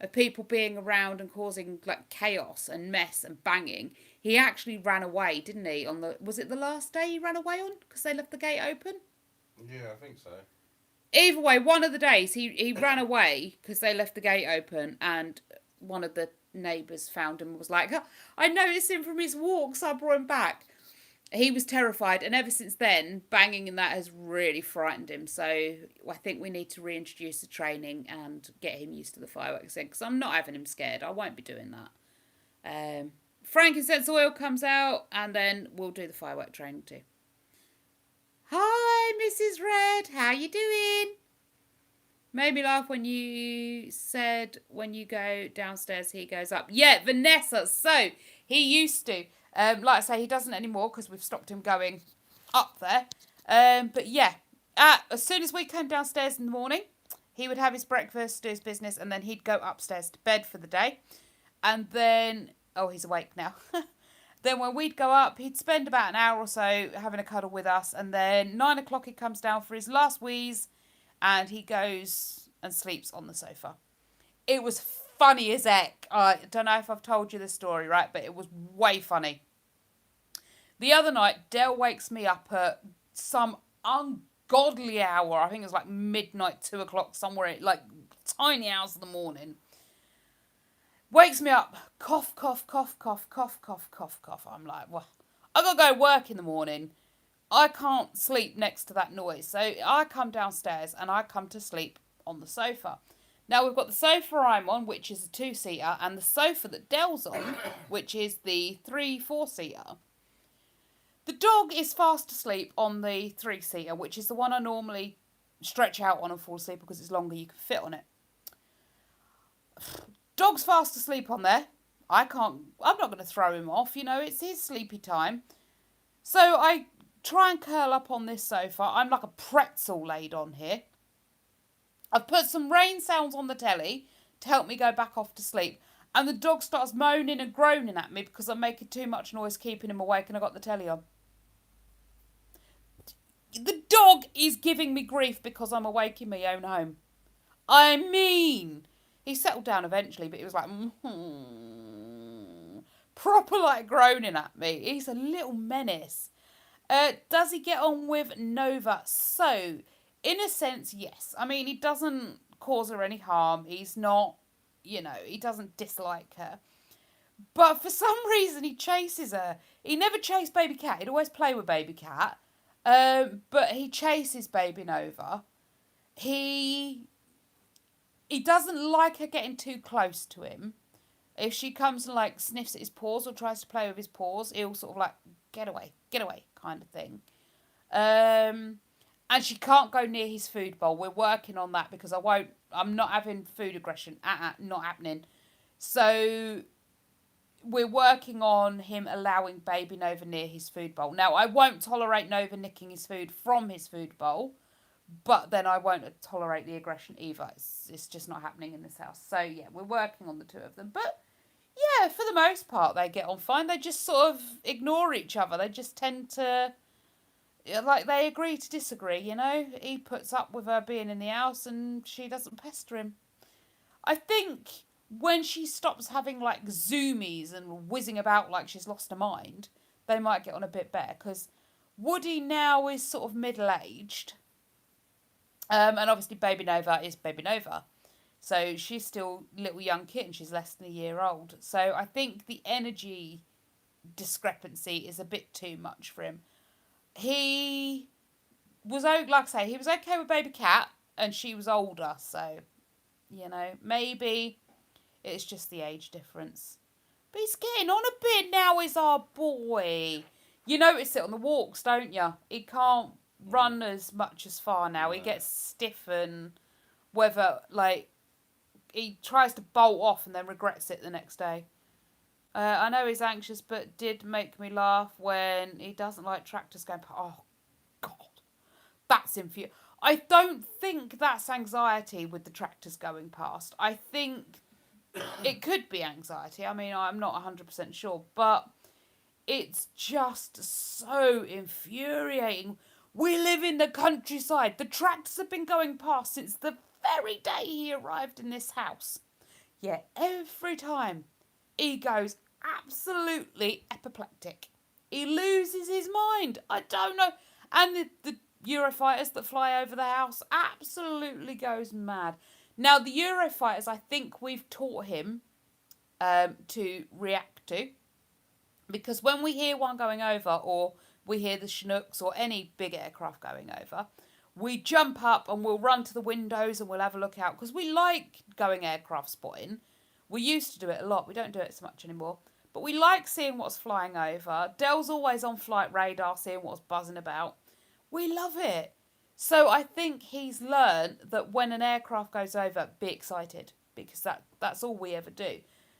Of people being around and causing like chaos and mess and banging. He actually ran away, didn't he? Was it the last day he ran away on? Because they left the gate open? Yeah, I think so. Either way, one of the days he ran away because they left the gate open, and one of the neighbours found him and was like, oh, I noticed him from his walk, so I brought him back. He was terrified, and ever since then, banging and that has really frightened him. So I think we need to reintroduce the training and get him used to the fireworks again, because I'm not having him scared. I won't be doing that. Frankincense oil comes out, and then we'll do the firework training too. Hi, Mrs. Red. How you doing? Made me laugh when you said when you go downstairs, he goes up. Yeah, Vanessa. So he used to. Like I say, he doesn't anymore because we've stopped him going up there. But yeah, as soon as we came downstairs in the morning, he would have his breakfast, do his business, and then he'd go upstairs to bed for the day. And then, oh, he's awake now. Then when we'd go up, he'd spend about an hour or so having a cuddle with us. And then 9 o'clock he comes down for his last wheeze, and he goes and sleeps on the sofa. It was funny as heck. I don't know if I've told you the story, right? But it was way funny. The other night, Dell wakes me up at some ungodly hour. I think it was like midnight, 2 o'clock, somewhere, like tiny hours of the morning. Wakes me up, cough, cough, cough, cough, cough, cough, cough, cough. I'm like, well, I got to go work in the morning. I can't sleep next to that noise. So I come downstairs and I come to sleep on the sofa. Now, we've got the sofa I'm on, which is a 2-seater, and the sofa that Dell's on, which is the 3-4-seater. The dog is fast asleep on the 3-seater, which is the one I normally stretch out on and fall asleep because it's longer, you can fit on it. Dog's fast asleep on there. I'm not going to throw him off, it's his sleepy time. So I try and curl up on this sofa. I'm like a pretzel laid on here. I've put some rain sounds on the telly to help me go back off to sleep. And the dog starts moaning and groaning at me because I'm making too much noise keeping him awake and I got the telly on. The dog is giving me grief because I'm awake in my own home. I mean, he settled down eventually, but he was like, proper like groaning at me. He's a little menace. Does he get on with Nova? So, in a sense, yes. I mean, he doesn't cause her any harm. He's not, he doesn't dislike her. But for some reason, he chases her. He never chased Baby Cat. He'd always play with Baby Cat. But he chases Baby Nova. He doesn't like her getting too close to him. If she comes and like sniffs at his paws or tries to play with his paws, he'll sort of like, get away kind of thing. And she can't go near his food bowl. We're working on that because I'm not having food aggression. Not happening. So we're working on him allowing Baby Nova near his food bowl. Now, I won't tolerate Nova nicking his food from his food bowl, but then I won't tolerate the aggression either. It's just not happening in this house. So, yeah, we're working on the two of them. But, yeah, for the most part, they get on fine. They just sort of ignore each other. They just tend to Like, they agree to disagree, you know? He puts up with her being in the house and she doesn't pester him. I think when she stops having, like, zoomies and whizzing about like she's lost her mind, they might get on a bit better, because Woody now is sort of middle-aged. And obviously Baby Nova is Baby Nova. So she's still little young kitten. She's less than a year old. So I think the energy discrepancy is a bit too much for him. He was, like I say, he was okay with Baby Cat, and she was older. So, you know, maybe it's just the age difference. But he's getting on a bit now, is our boy. You notice it on the walks, don't you? He can't run as much as far now. He gets stiff, and whether, like, he tries to bolt off and then regrets it the next day. I know he's anxious, but did make me laugh when he doesn't like tractors going past. Oh, God. That's infuriating. I don't think that's anxiety with the tractors going past. I think it could be anxiety. I mean, I'm not 100% sure, but it's just so infuriating. We live in the countryside. The tractors have been going past since the very day he arrived in this house. Yet every time he goes absolutely apoplectic. He loses his mind. I don't know. And the Eurofighters that fly over the house absolutely goes mad. Now, the Eurofighters, I think we've taught him to react to. Because when we hear one going over, or we hear the Chinooks or any big aircraft going over, we jump up and we'll run to the windows and we'll have a look out. Because we like going aircraft spotting. We used to do it a lot. We don't do it so much anymore. But we like seeing what's flying over. Dell's always on flight radar, seeing what's buzzing about. We love it. So I think he's learned that when an aircraft goes over, be excited. Because that's all we ever do.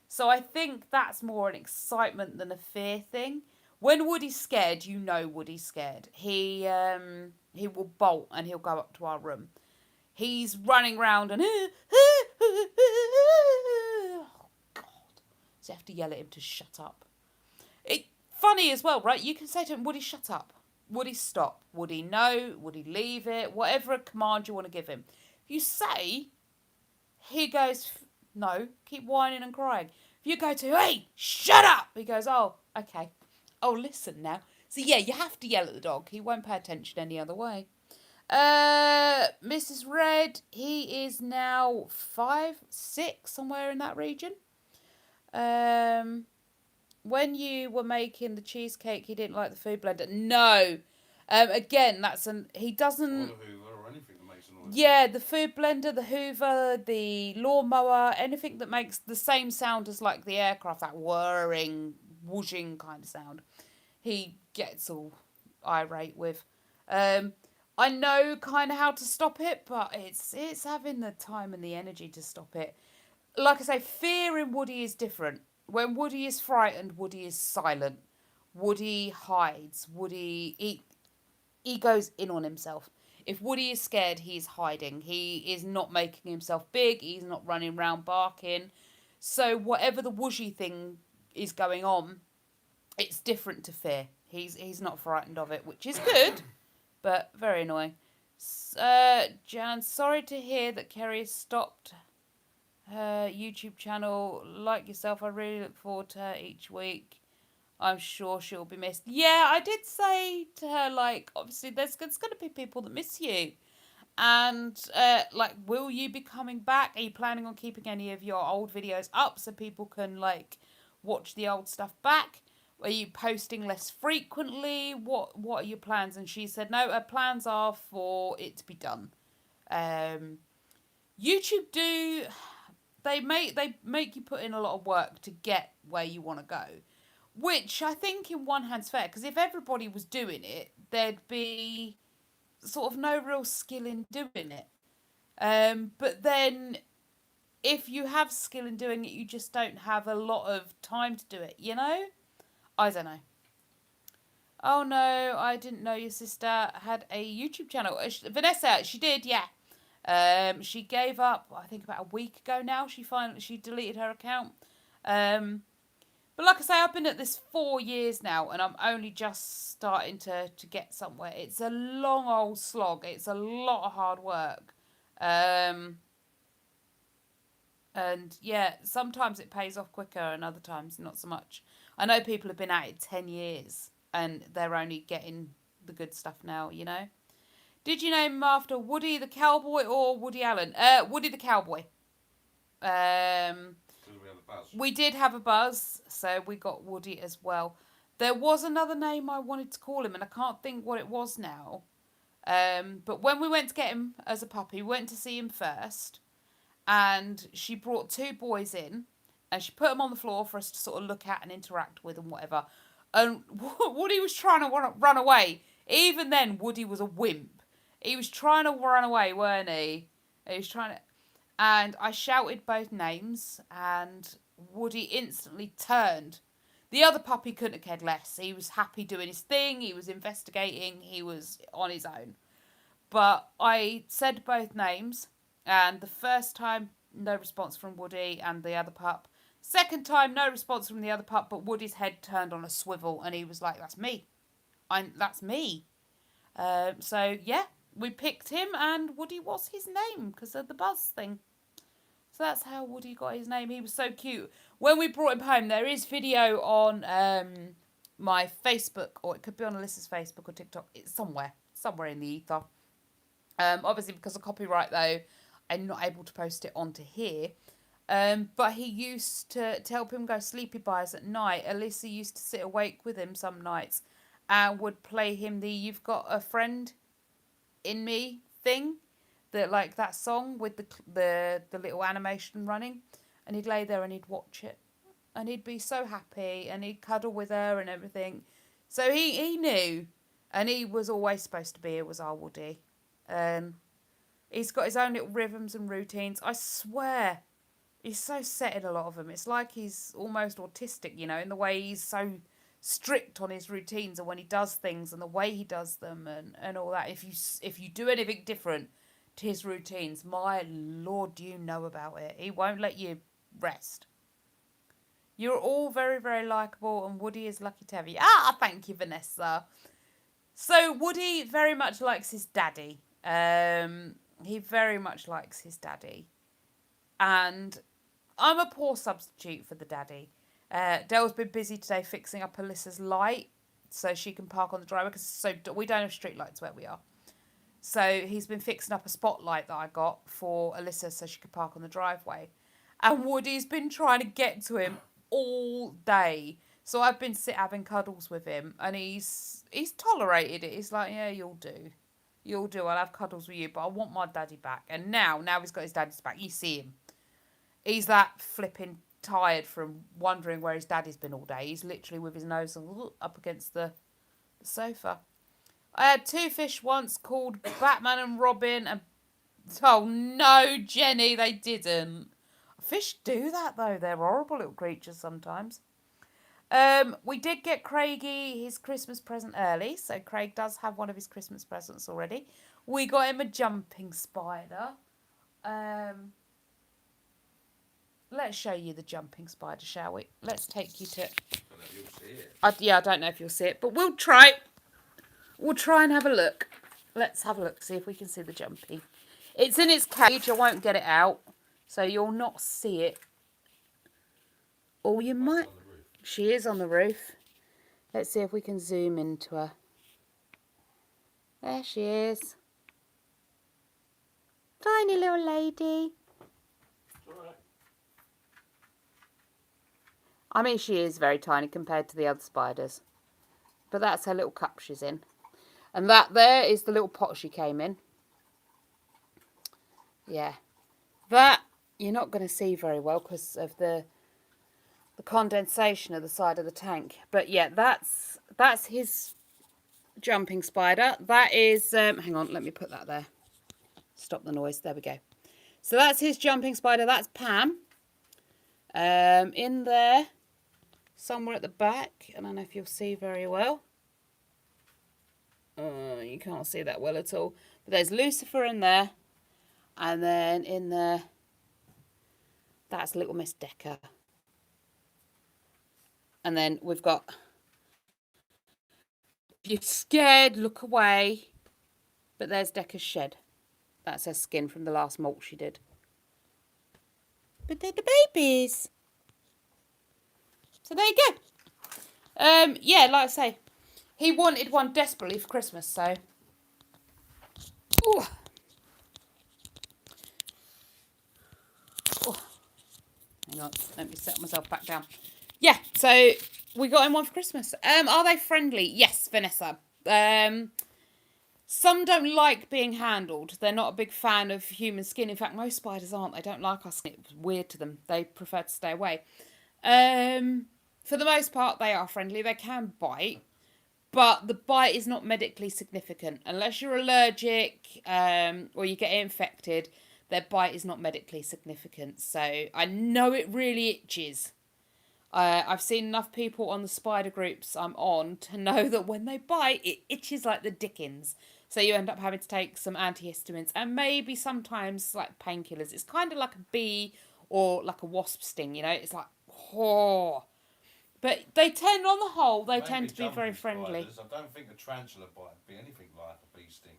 So I think that's more an excitement than a fear thing. When Woody's scared, you know Woody's scared. He will bolt and he'll go up to our room. He's running around and oh, God. So you have to yell at him to shut up. Funny as well, right? You can say to him, Woody, shut up. Woody, stop. Woody, no. Woody, leave it. Whatever command you want to give him. If you say, he goes, no, keep whining and crying. If you go to, hey, shut up, he goes, oh, okay. Oh, listen now. So, yeah, you have to yell at the dog. He won't pay attention any other way. Mrs. Red, he is now 5, 6, somewhere in that region. When you were making the cheesecake, he didn't like the food blender. No. Again, he doesn't... Or the Hoover or anything that makes a noise. Yeah, the food blender, the Hoover, the lawnmower, anything that makes the same sound as like the aircraft, that whirring, whooshing kind of sound, he gets all irate with. I know kind of how to stop it, but it's having the time and the energy to stop it. Like I say, fear in Woody is different. When Woody is frightened, Woody is silent. Woody hides. Woody, he goes in on himself. If Woody is scared, he's hiding. He is not making himself big. He's not running around barking. So whatever the whooshy thing is going on, it's different to fear. He's not frightened of it, which is good, but very annoying. Jan, sorry to hear that Kerry has stopped her YouTube channel. Like yourself, I really look forward to her each week. I'm sure she'll be missed. Yeah, I did say to her, like, obviously there's going to be people that miss you. And, like, will you be coming back? Are you planning on keeping any of your old videos up so people can, like, watch the old stuff back? Are you posting less frequently? What are your plans? And she said, no, her plans are for it to be done. YouTube they make you put in a lot of work to get where you want to go. Which I think in one hand's fair, because if everybody was doing it, there'd be sort of no real skill in doing it. But then if you have skill in doing it, you just don't have a lot of time to do it, you know? I don't know. Oh no, I didn't know your sister had a YouTube channel. Vanessa, she did, yeah. She gave up, I think about a week ago now. She deleted her account. But But like I say, I've been at this 4 years now, and I'm only just starting to get somewhere. It's a long old slog. It's a lot of hard work. And yeah, sometimes it pays off quicker and other times not so much. I know people have been at it 10 years and they're only getting the good stuff now, you know. Did you name him after Woody the Cowboy or Woody Allen? Woody the Cowboy. We did have a buzz, so we got Woody as well. There was another name I wanted to call him, and I can't think what it was now. But when we went to get him as a puppy, we went to see him first, and she brought 2 boys in, and she put them on the floor for us to sort of look at and interact with and whatever. And Woody was trying to run away. Even then, Woody was a wimp. He was trying to run away, weren't he? He was trying to... And I shouted both names, and Woody instantly turned. The other puppy couldn't have cared less. He was happy doing his thing. He was investigating. He was on his own. But I said both names, and the first time, no response from Woody and the other pup. Second time, no response from the other pup, but Woody's head turned on a swivel, and he was like, that's me. That's me. So, yeah, we picked him, and Woody was his name because of the buzz thing. So that's how Woody got his name. He was so cute. When we brought him home, there is video on my Facebook, or it could be on Alyssa's Facebook or TikTok. It's somewhere in the ether. Obviously, because of copyright, though, I'm not able to post it onto here. But he used to help him go sleepy by us at night. Alyssa used to sit awake with him some nights and would play him the "You've Got a Friend in Me" thing. That song with the little animation running, and he'd lay there and he'd watch it, and he'd be so happy, and he'd cuddle with her and everything. So he knew, and he was always supposed to be. It was our Woody. He's got his own little rhythms and routines. I swear, he's so set in a lot of them. It's like he's almost autistic, you know, in the way he's so strict on his routines and when he does things and the way he does them and all that. If you do anything different to his routines, my lord, do you know about it? He won't let you rest. You're all very, very likeable, and Woody is lucky to have you. Thank you, Vanessa. So Woody very much likes his daddy. He very much likes his daddy. And I'm a poor substitute for the daddy. Dell's been busy today fixing up Alyssa's light so she can park on the driveway, because we don't have street lights where we are. So he's been fixing up a spotlight that I got for Alyssa so she could park on the driveway. And Woody's been trying to get to him all day. So I've been having cuddles with him, and he's tolerated it. He's like, yeah, you'll do. You'll do. I'll have cuddles with you, but I want my daddy back. And now he's got his daddy's back. You see him. He's that flipping tired from wondering where his daddy's been all day. He's literally with his nose up against the sofa. I had 2 fish once called Batman and Robin, and oh no, Jenny, they didn't. Fish do that though. They're horrible little creatures sometimes. We did get Craigie his Christmas present early, so Craig does have one of his Christmas presents already. We got him a jumping spider. Let's show you the jumping spider, shall we? Let's take you to... You'll see it. I don't know if you'll see it, but we'll try. We'll try and have a look. Let's have a look, see if we can see the jumpy. It's in its cage. I won't get it out, so you'll not see it. Or you might... She is on the roof. Let's see if we can zoom into her. There she is. Tiny little lady. Alright. I mean, she is very tiny compared to the other spiders. But that's her little cup she's in. And that there is the little pot she came in. Yeah. That you're not going to see very well because of the condensation of the side of the tank. But yeah, that's his jumping spider. That is... hang on, let me put that there. Stop the noise. There we go. So that's his jumping spider. That's Pam. In there, somewhere at the back. I don't know if you'll see very well. You can't see that well at all. But there's Lucifer in there. And then in there, that's Little Miss Decker. And then we've got, if you're scared, look away. But there's Decca's shed. That's her skin from the last molt she did. But they're the babies. So there you go. Yeah, like I say, he wanted one desperately for Christmas, so. Ooh. Ooh. Hang on, let me set myself back down. Yeah, so we got him one for Christmas. Are they friendly? Yes, Vanessa. Some don't like being handled. They're not a big fan of human skin. In fact, most spiders aren't. They don't like our skin. It's weird to them. They prefer to stay away. For the most part, they are friendly. They can bite, but the bite is not medically significant. Unless you're allergic or you get infected, their bite is not medically significant. So I know it really itches. I've seen enough people on the spider groups I'm on to know that when they bite, it itches like the dickens. So you end up having to take some antihistamines and maybe sometimes like painkillers. It's kind of like a bee or like a wasp sting, you know? It's like, oh. But they tend, on the whole, they tend to be very friendly. Spiders. I don't think a tarantula bite would be anything like a bee sting.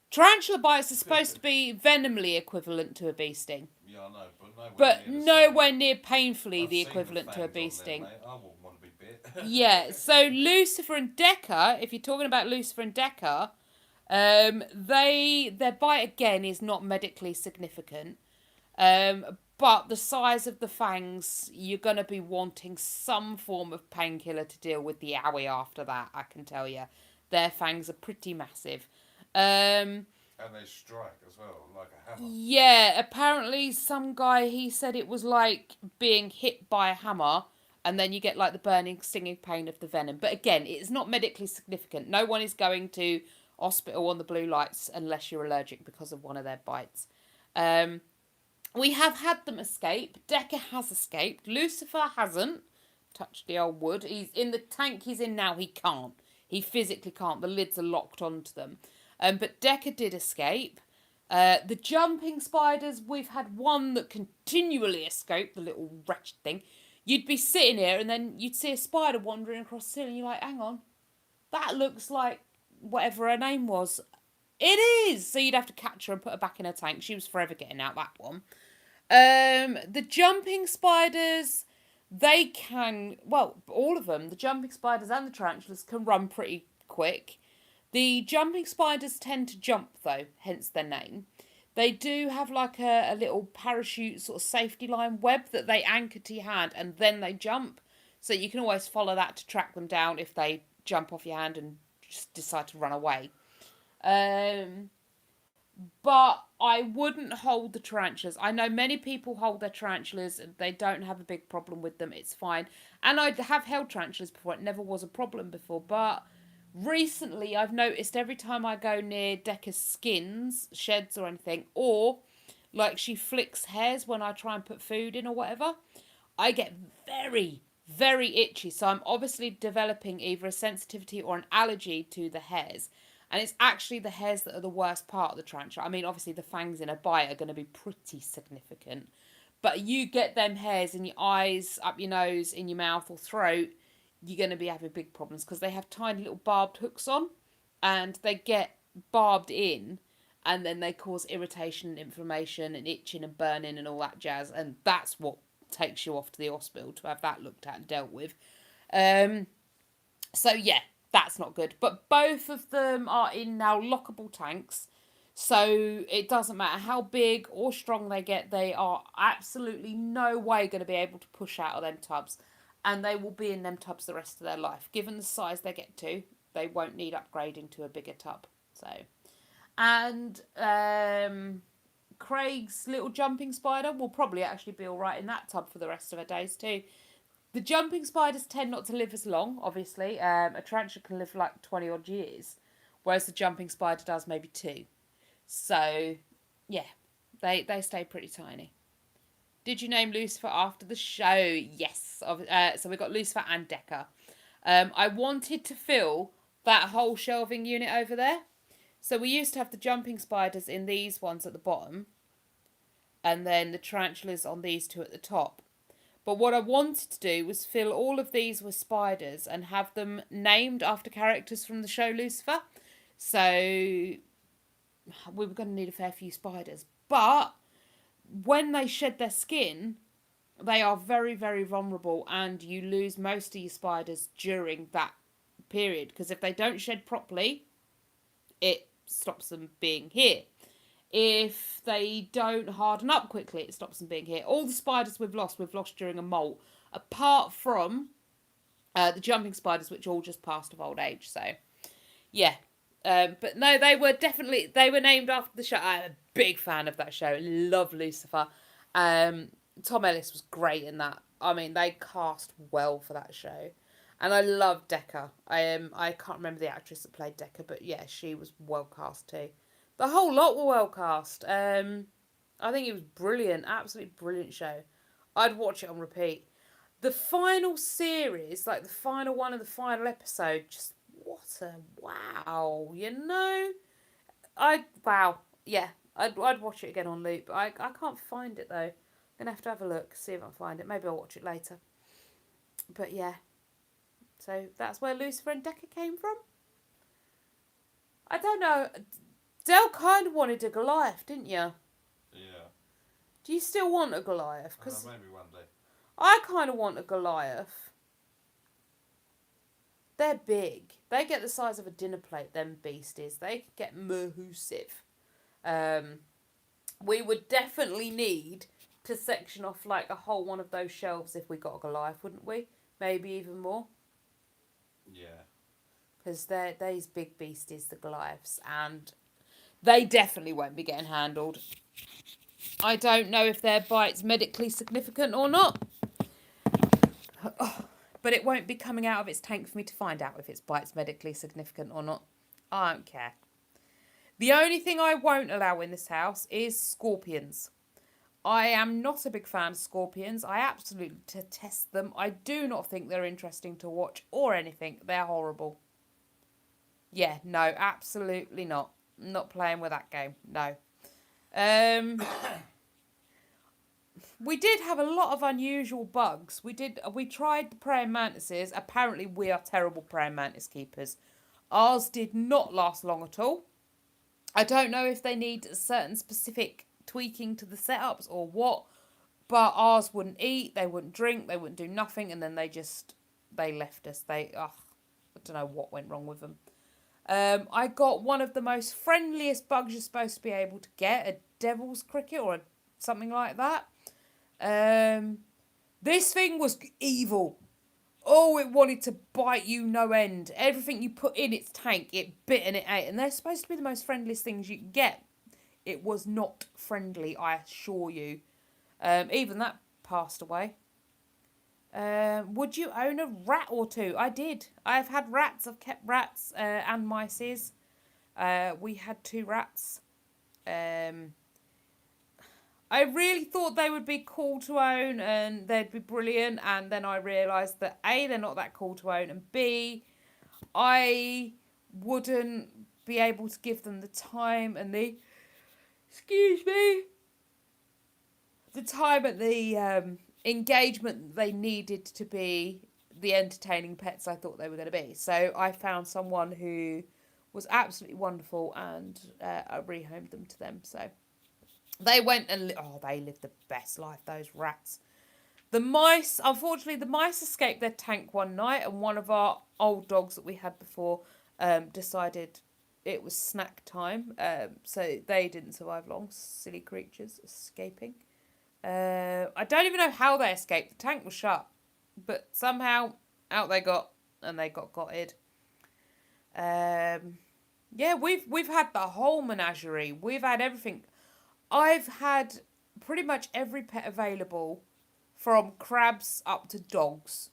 Tarantula bites are supposed to be venomally equivalent to a bee sting. Yeah, I know, but nowhere near painfully the equivalent to a bee sting. I wouldn't want to be bit. Yeah, so Lucifer and Decca, if you're talking about Lucifer and Decca, their bite again is not medically significant. But the size of the fangs, you're going to be wanting some form of painkiller to deal with the owie after that, I can tell you. Their fangs are pretty massive. And they strike as well, like a hammer. Yeah, apparently some guy, he said it was like being hit by a hammer, and then you get like the burning, stinging pain of the venom. But again, it's not medically significant. No one is going to hospital on the blue lights unless you're allergic because of one of their bites. We have had them escape. Decca has escaped. Lucifer hasn't touched the old wood. He's in the tank he's in now. He can't. He physically can't. The lids are locked onto them. But Decca did escape. The jumping spiders, we've had one that continually escaped, the little wretched thing. You'd be sitting here and then you'd see a spider wandering across the ceiling. You're like, hang on, that looks like whatever her name was. It is! So you'd have to catch her and put her back in her tank. She was forever getting out, that one. The jumping spiders, they can, well, all of them, the jumping spiders and the tarantulas can run pretty quick. The jumping spiders tend to jump though, hence their name. They do have like a little parachute sort of safety line web that they anchor to your hand and then they jump. So you can always follow that to track them down if they jump off your hand and just decide to run away. But I wouldn't hold the tarantulas. I know many people hold their tarantulas and they don't have a big problem with them. It's fine. And I have held tarantulas before. It never was a problem before. But recently I've noticed every time I go near Decca's sheds or anything, or like she flicks hairs when I try and put food in or whatever, I get very, very itchy. So I'm obviously developing either a sensitivity or an allergy to the hairs. And it's actually the hairs that are the worst part of the tarantula. I mean, obviously the fangs in a bite are going to be pretty significant. But you get them hairs in your eyes, up your nose, in your mouth or throat, you're going to be having big problems because they have tiny little barbed hooks on and they get barbed in and then they cause irritation and inflammation and itching and burning and all that jazz. And that's what takes you off to the hospital to have that looked at and dealt with. So, yeah. That's not good. But both of them are in now lockable tanks. So it doesn't matter how big or strong they get. They are absolutely no way going to be able to push out of them tubs. And they will be in them tubs the rest of their life. Given the size they get to, they won't need upgrading to a bigger tub. So, and Craig's little jumping spider will probably actually be all right in that tub for the rest of her days too. The jumping spiders tend not to live as long, obviously. A tarantula can live like 20 odd years, whereas the jumping spider does maybe 2. So, yeah, they stay pretty tiny. Did you name Lucifer after the show? Yes. So we got Lucifer and Decca. I wanted to fill that whole shelving unit over there. So we used to have the jumping spiders in these ones at the bottom, and then the tarantulas on these two at the top. But what I wanted to do was fill all of these with spiders and have them named after characters from the show Lucifer. So we were going to need a fair few spiders. But when they shed their skin, they are very, very vulnerable, and you lose most of your spiders during that period. Because if they don't shed properly, it stops them being here. If they don't harden up quickly, it stops them being here. All the spiders we've lost during a molt, apart from the jumping spiders, which all just passed of old age. So, yeah. But no, they were named after the show. I'm a big fan of that show. Love Lucifer. Tom Ellis was great in that. I mean, they cast well for that show. And I love Decca. I can't remember the actress that played Decca, but yeah, she was well cast too. The whole lot were well cast. I think it was brilliant. Absolutely brilliant show. I'd watch it on repeat. The final series, like the final one of the final episode, just what a wow, you know? Wow. Yeah, I'd watch it again on loop. I can't find it though. I'm going to have a look, see if I can find it. Maybe I'll watch it later. But yeah. So that's where Lucifer and Decca came from. I don't know. Del kind of wanted a Goliath, didn't you? Yeah. Do you still want a Goliath? Cause maybe one day. I kind of want a Goliath. They're big. They get the size of a dinner plate, them beasties. They could get massive. We would definitely need to section off like a whole one of those shelves if we got a Goliath, wouldn't we? Maybe even more. Yeah. Because they're these big beasties, the Goliaths, and they definitely won't be getting handled. I don't know if their bite's medically significant or not. But it won't be coming out of its tank for me to find out if its bite's medically significant or not. I don't care. The only thing I won't allow in this house is scorpions. I am not a big fan of scorpions. I absolutely detest them. I do not think they're interesting to watch or anything. They're horrible. Yeah, no, absolutely not. Not playing with that game. No. We did have a lot of unusual bugs. We tried the praying mantises. Apparently we are terrible praying mantis keepers. Ours did not last long at all. I don't know if they need a certain specific tweaking to the setups or what, but ours wouldn't eat, they wouldn't drink, they wouldn't do nothing, and then they left us. I don't know what went wrong with them. I got one of the most friendliest bugs you're supposed to be able to get, a devil's cricket or something like that. This thing was evil. Oh, it wanted to bite you no end. Everything you put in its tank, it bit and it ate. And they're supposed to be the most friendliest things you can get. It was not friendly, I assure you. Even that passed away. Would you own a rat or two? I did. I've had rats. I've kept rats and mices. We had 2 rats. I really thought they would be cool to own and they'd be brilliant. And then I realised that A, they're not that cool to own. And B, I wouldn't be able to give them the time and the... Excuse me. The time and the engagement they needed to be the entertaining pets I thought they were going to be. So I found someone who was absolutely wonderful and I rehomed them to them. So they went and they lived the best life, those rats. The mice, unfortunately, the mice escaped their tank one night, and one of our old dogs that we had before decided it was snack time. So they didn't survive long. Silly creatures escaping. I don't even know how they escaped. The tank was shut, but somehow out they got, and they got gotted. Yeah, we've had the whole menagerie. We've had everything. I've had pretty much every pet available, from crabs up to dogs.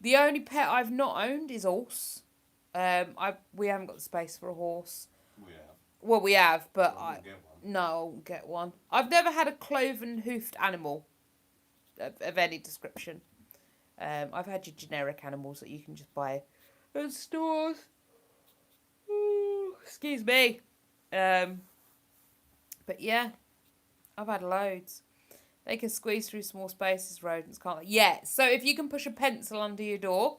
The only pet I've not owned is a horse. We haven't got the space for a horse. We have. Well, we have, but I won't get one. I've never had a cloven-hoofed animal of any description. I've had your generic animals that you can just buy at stores. Ooh, excuse me. But yeah, I've had loads. They can squeeze through small spaces, rodents can't they? Yeah, so if you can push a pencil under your door,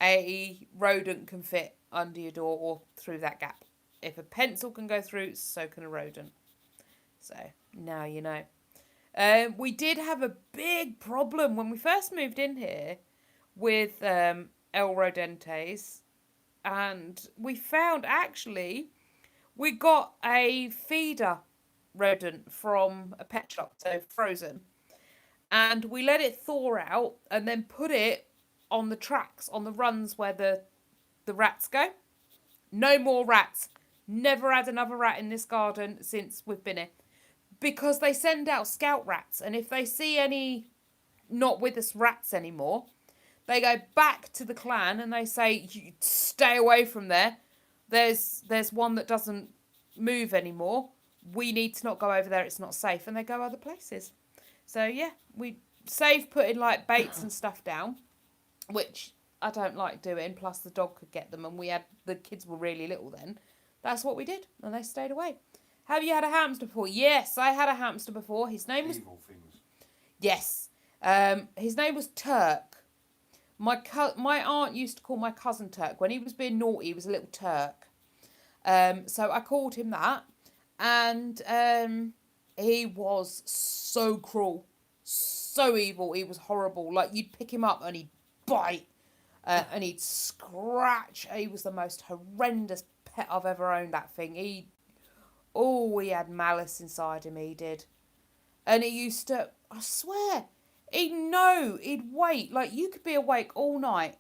a rodent can fit under your door or through that gap. If a pencil can go through, so can a rodent. So now you know. We did have a big problem when we first moved in here with El Rodentes, and we found actually we got a feeder rodent from a pet shop, so frozen, and we let it thaw out and then put it on the tracks, on the runs where the rats go. No more rats. Never had another rat in this garden since we've been here. Because they send out scout rats, and if they see any not with us rats anymore, they go back to the clan and they say, stay away from there. There's one that doesn't move anymore. We need to not go over there. It's not safe. And they go other places. So, yeah, we save putting like baits and stuff down, which I don't like doing. Plus, the dog could get them, and the kids were really little then. That's what we did, and they stayed away. Have you had a hamster before? Yes, I had a hamster before. His name was... Evil things. Yes. His name was Turk. My aunt used to call my cousin Turk. When he was being naughty, he was a little Turk. So I called him that. And he was so cruel. So evil. He was horrible. Like, you'd pick him up and he'd bite. And he'd scratch. He was the most horrendous pet I've ever owned, that thing. He had malice inside him, he did. And he used to, I swear, he'd wait. Like, you could be awake all night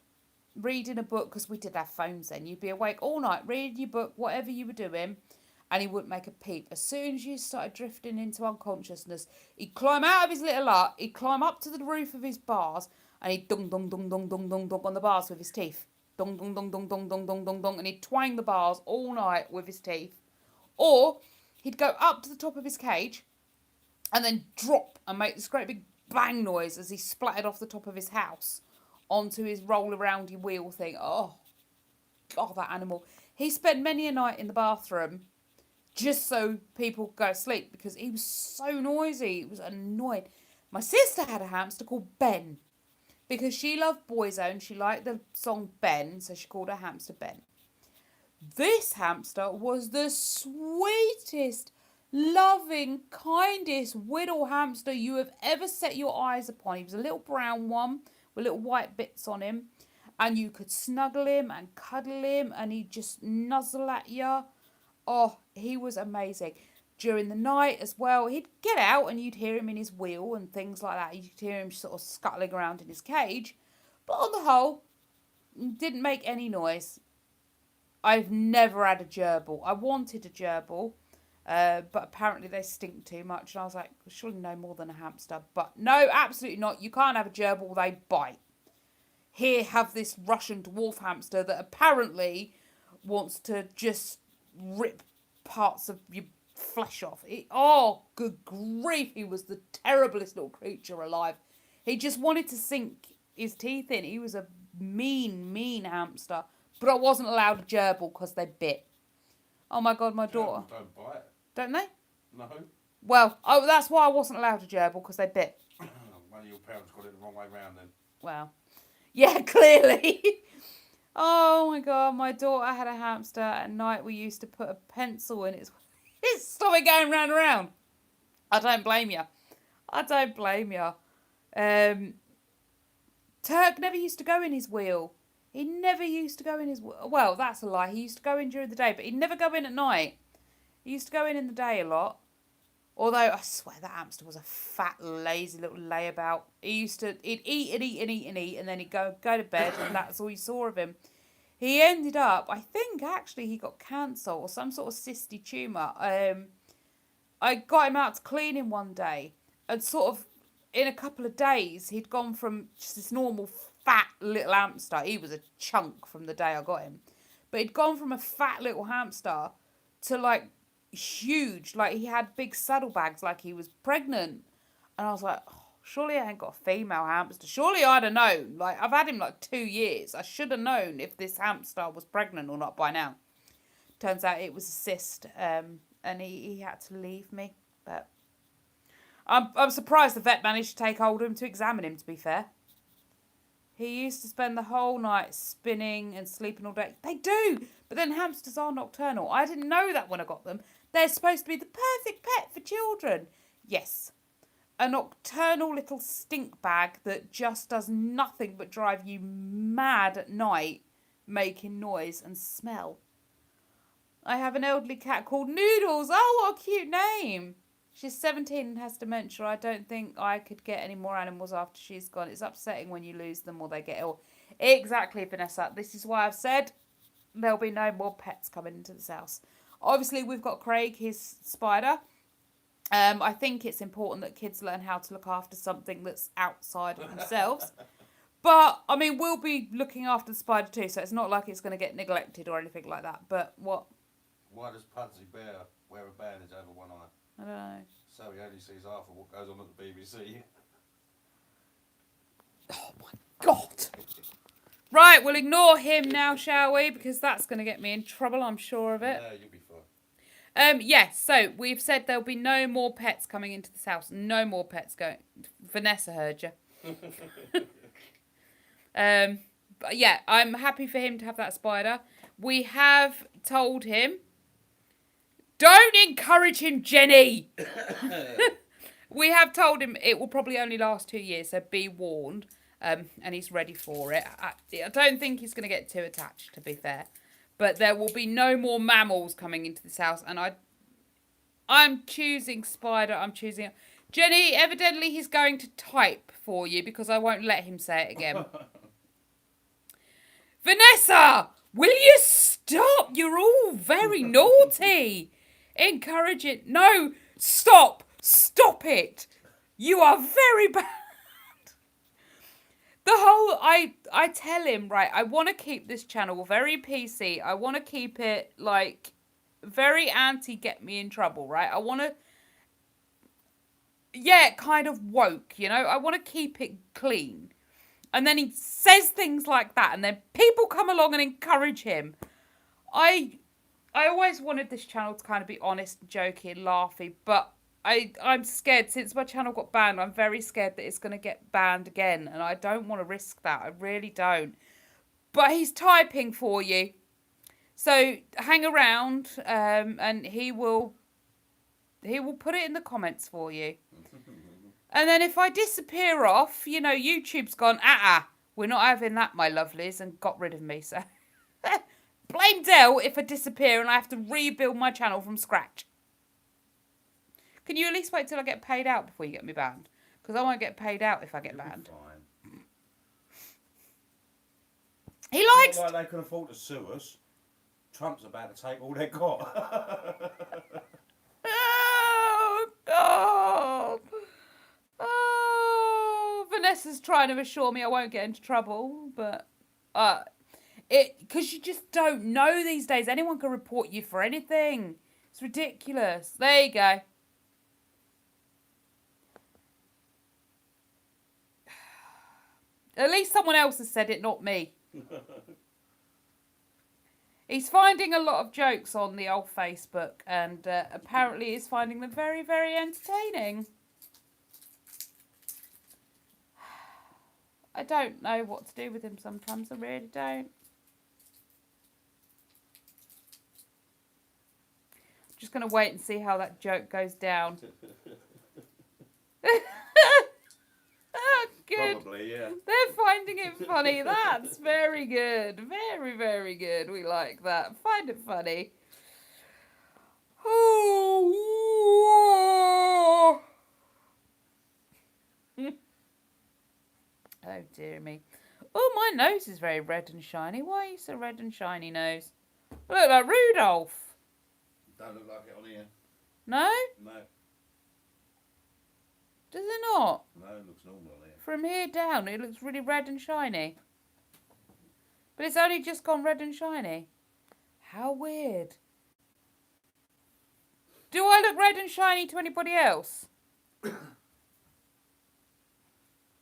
reading a book, because we did have phones then. You'd be awake all night reading your book, whatever you were doing, and he wouldn't make a peep. As soon as you started drifting into unconsciousness, he'd climb out of his little hut, he'd climb up to the roof of his bars, and he'd dung, dung, dung, dung, dung, dung, dung on the bars with his teeth. Dung, dung, dung, dung, dung, dung, dung, dung, dung, and he'd twang the bars all night with his teeth. Or he'd go up to the top of his cage and then drop and make this great big bang noise as he splattered off the top of his house onto his roll-aroundy wheel thing. Oh, God, that animal. He spent many a night in the bathroom just so people could go to sleep because he was so noisy. It was annoying. My sister had a hamster called Ben because she loved Boyzone. She liked the song Ben, so she called her hamster Ben. This hamster was the sweetest, loving, kindest whittle hamster you have ever set your eyes upon. He was a little brown one with little white bits on him, and you could snuggle him and cuddle him, and he'd just nuzzle at you. Oh, he was amazing. During the night as well, he'd get out and you'd hear him in his wheel and things like that. You'd hear him sort of scuttling around in his cage, but on the whole, didn't make any noise. I've never had a gerbil. I wanted a gerbil, but apparently they stink too much. And I was like, surely no more than a hamster. But no, absolutely not. You can't have a gerbil. They bite. Here, have this Russian dwarf hamster that apparently wants to just rip parts of your flesh off. Good grief. He was the terriblest little creature alive. He just wanted to sink his teeth in. He was a mean, mean hamster. But I wasn't allowed a gerbil because they bit. Oh my God, my daughter. Gerbils don't bite. Don't they? No. Well, that's why I wasn't allowed a gerbil, because they bit. One of your parents got it the wrong way round then. Well, yeah, clearly. Oh my God, my daughter had a hamster. At night we used to put a pencil in its stomach going round and round. I don't blame you. Turk never used to go in his wheel. He never used to go in his... Well, that's a lie. He used to go in during the day, but he'd never go in at night. He used to go in the day a lot. Although, I swear, that hamster was a fat, lazy little layabout. He'd eat and eat and eat and eat, and then he'd go to bed, and that's all you saw of him. He ended up... I think, actually, he got cancer or some sort of cysty tumour. I got him out to clean him one day, and sort of, in a couple of days, he'd gone from just this normal fat little hamster. He was a chunk from the day I got him. But he'd gone from a fat little hamster to like huge. Like he had big saddlebags like he was pregnant. And I was like, oh, surely I ain't got a female hamster. Surely I'd have known. Like I've had him like 2 years. I should have known if this hamster was pregnant or not by now. Turns out it was a cyst. And he had to leave me. But I'm surprised the vet managed to take hold of him to examine him, to be fair. He used to spend the whole night spinning and sleeping all day. They do! But then hamsters are nocturnal. I didn't know that when I got them. They're supposed to be the perfect pet for children. Yes. A nocturnal little stink bag that just does nothing but drive you mad at night, making noise and smell. I have an elderly cat called Noodles. Oh, what a cute name. She's 17 and has dementia. I don't think I could get any more animals after she's gone. It's upsetting when you lose them or they get ill. Exactly, Vanessa. This is why I've said there'll be no more pets coming into this house. Obviously, we've got Craig, his spider. I think it's important that kids learn how to look after something that's outside of themselves. But, I mean, we'll be looking after the spider too, so it's not like it's going to get neglected or anything like that. But what? Why does Pudsey Bear wear a bandage over one eye? I don't know. So he only sees half of what goes on at the BBC. Oh my God. Right, we'll ignore him now, shall we? Because that's going to get me in trouble, I'm sure of it. Yeah, you'll be fine. Yes, so we've said there'll be no more pets coming into this house. No more pets going. Vanessa heard you. But yeah, I'm happy for him to have that spider. We have told him, don't encourage him, Jenny. We have told him it will probably only last 2 years, so be warned. And he's ready for it. I don't think he's going to get too attached, to be fair. But there will be no more mammals coming into this house. And I'm choosing spider. I'm choosing... Jenny, evidently he's going to type for you because I won't let him say it again. Vanessa, will you stop? You're all very naughty. Encourage it. No, stop. Stop it. You are very bad. The whole, I tell him, right, I want to keep this channel very PC. I want to keep it, like, very anti-get me in trouble, right? I want to, yeah, kind of woke, you know? I want to keep it clean. And then he says things like that, and then people come along and encourage him. I always wanted this channel to kind of be honest, jokey, and laughy, but I'm scared. Since my channel got banned, I'm very scared that it's going to get banned again, and I don't want to risk that. I really don't. But he's typing for you. So hang around, and he will put it in the comments for you. And then if I disappear off, you know, YouTube's gone, we're not having that, my lovelies, and got rid of me. So blame Dell if I disappear and I have to rebuild my channel from scratch. Can you at least wait till I get paid out before you get me banned? Because I won't get paid out if I get banned. Fine. He likes... It's not like they can afford to sue us. Trump's about to take all they got. Oh, God. Oh, Vanessa's trying to assure me I won't get into trouble, but... Because you just don't know these days. Anyone can report you for anything. It's ridiculous. There you go. At least someone else has said it, not me. He's finding a lot of jokes on the old Facebook, and apparently is finding them very, very entertaining. I don't know what to do with him sometimes. I really don't. Just going to wait and see how that joke goes down. Oh, good. Probably, yeah. They're finding it funny. That's very good. Very, very good. We like that. Find it funny. Oh, oh dear me. Oh, my nose is very red and shiny. Why are you so red and shiny, nose? I look like Rudolph. Don't look like it on here. No? No. Does it not? No, it looks normal on here. From here down, it looks really red and shiny. But it's only just gone red and shiny. How weird. Do I look red and shiny to anybody else?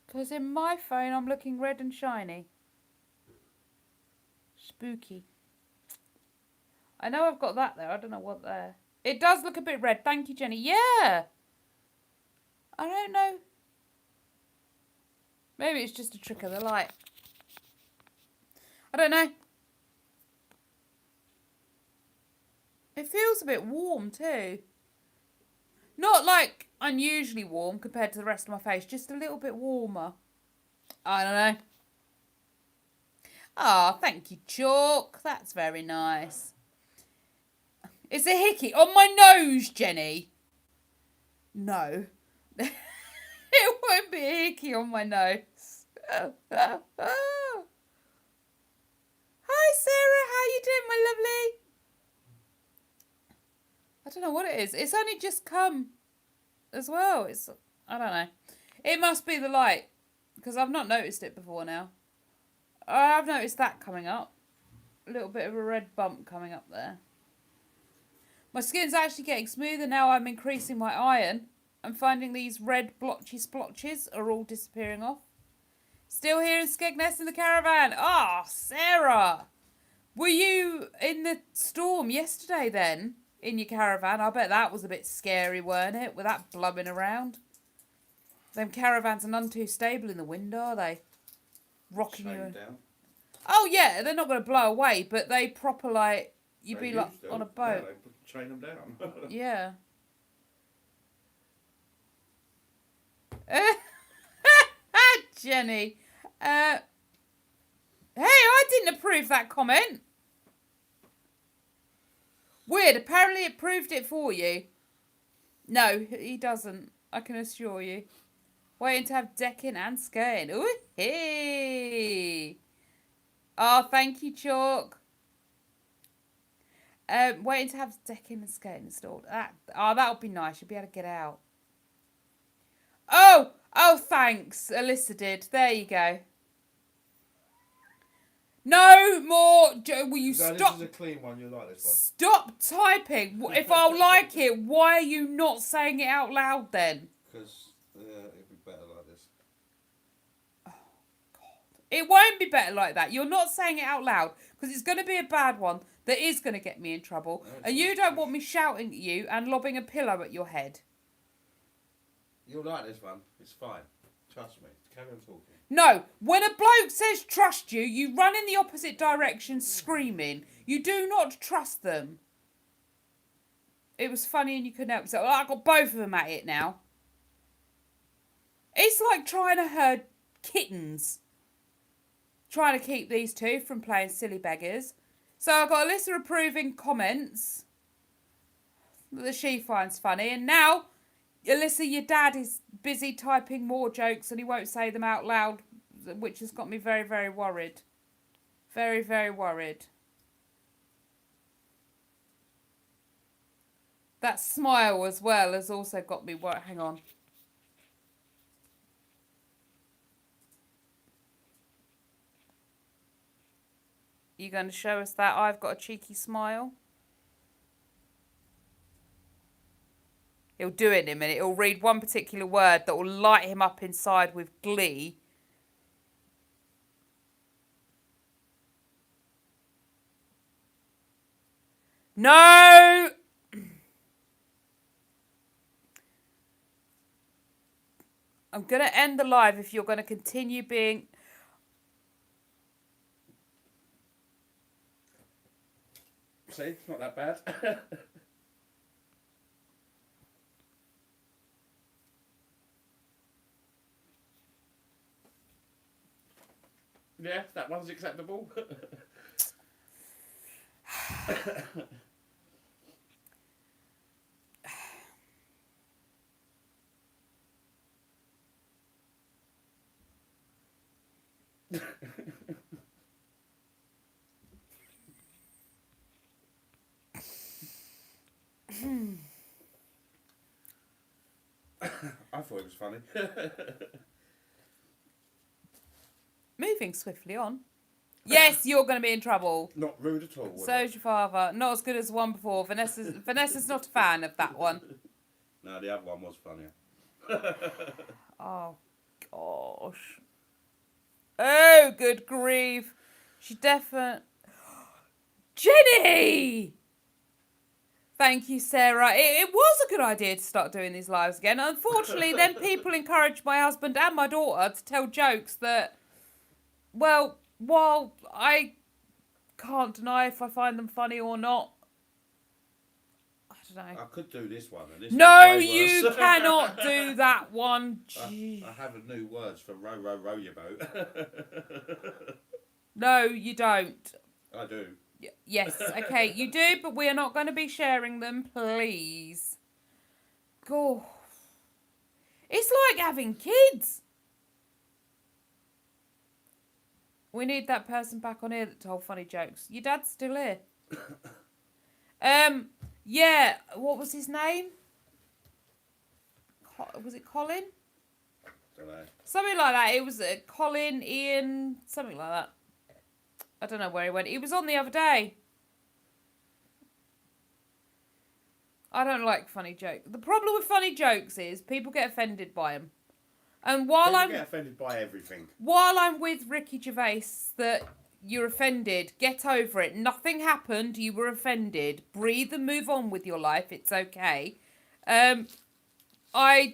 Because in my phone, I'm looking red and shiny. Spooky. I know I've got that there. I don't know what there. It does look a bit red. Thank you, Jenny. Yeah. I don't know. Maybe it's just a trick of the light. I don't know. It feels a bit warm too. Not like unusually warm compared to the rest of my face, just a little bit warmer. I don't know. Ah, thank you, Chalk. That's very nice. It's a hickey on my nose, Jenny. No. It won't be a hickey on my nose. Hi, Sarah. How you doing, my lovely? I don't know what it is. It's only just come as well. I don't know. It must be the light because I've not noticed it before now. I've noticed that coming up. A little bit of a red bump coming up there. My skin's actually getting smoother now. I'm increasing my iron. I'm finding these red blotchy splotches are all disappearing off. Still here in Skegness in the caravan. Ah, Sarah. Were you in the storm yesterday then? In your caravan? I bet that was a bit scary, weren't it? With that blubbing around. Them caravans are none too stable in the wind, are they? Rocking you. Down. Oh yeah, they're not going to blow away, but they proper like you'd be like on a boat. Yeah, they chain them down. Yeah. Jenny. Hey, I didn't approve that comment. Weird. Apparently it proved it for you. No, he doesn't. I can assure you. Waiting to have decking and skirting. Ooh, hey. Oh, thank you, Chalk. Waiting to have decking and skirting installed. That would be nice. You'd be able to get out. Oh, thanks. Alyssa did. There you go. No more. Will you No, stop? this is a clean one. You like this one. Stop typing. If I like it, why are you not saying it out loud then? Because it'd be better like this. It won't be better like that. You're not saying it out loud because it's going to be a bad one that is going to get me in trouble. No, And you don't want me shouting at you and lobbing a pillow at your head. You'll like this one. It's fine. Trust me. Carry on talking. No, when a bloke says trust you, you run in the opposite direction screaming. You do not trust them. It was funny and you couldn't help yourself. I got both of them at it now. It's like trying to herd kittens. Trying to keep these two from playing silly beggars. So I got Alyssa approving comments that she finds funny. And now, Alyssa, your dad is busy typing more jokes and he won't say them out loud, which has got me very, very worried. Very, very worried. That smile as well has also got me worried. Hang on. You going to show us that I've got a cheeky smile? He'll do it in a minute. He'll read one particular word that will light him up inside with glee. No! I'm going to end the live if you're going to continue being... See, it's not that bad. Yeah, that one's acceptable. I thought it was funny. Moving swiftly on. Yes, you're going to be in trouble. Not rude at all. Was So's your father. Not as good as the one before. Vanessa's not a fan of that one. No, the other one was funnier. Oh, gosh. Oh, good grief. She definitely... Jenny! Thank you, Sarah. It was a good idea to start doing these lives again. Unfortunately, then people encouraged my husband and my daughter to tell jokes that, well, while I can't deny if I find them funny or not, I don't know. I could do this one. And this No, one's way you worse. cannot do that one. I have a new words for row, row, row your boat. No, you don't. I do. Yes, okay, you do, but we are not going to be sharing them, please. God. It's like having kids. We need that person back on here that told funny jokes. Your dad's still here. Yeah, what was his name? Was it Colin? Don't know. Something like that. It was Colin, Ian, something like that. I don't know where he went. He was on the other day. I don't like funny jokes. The problem with funny jokes is people get offended by them. And while People get offended by everything. While I'm with Ricky Gervais, that you're offended, get over it. Nothing happened. You were offended. Breathe and move on with your life. It's okay. I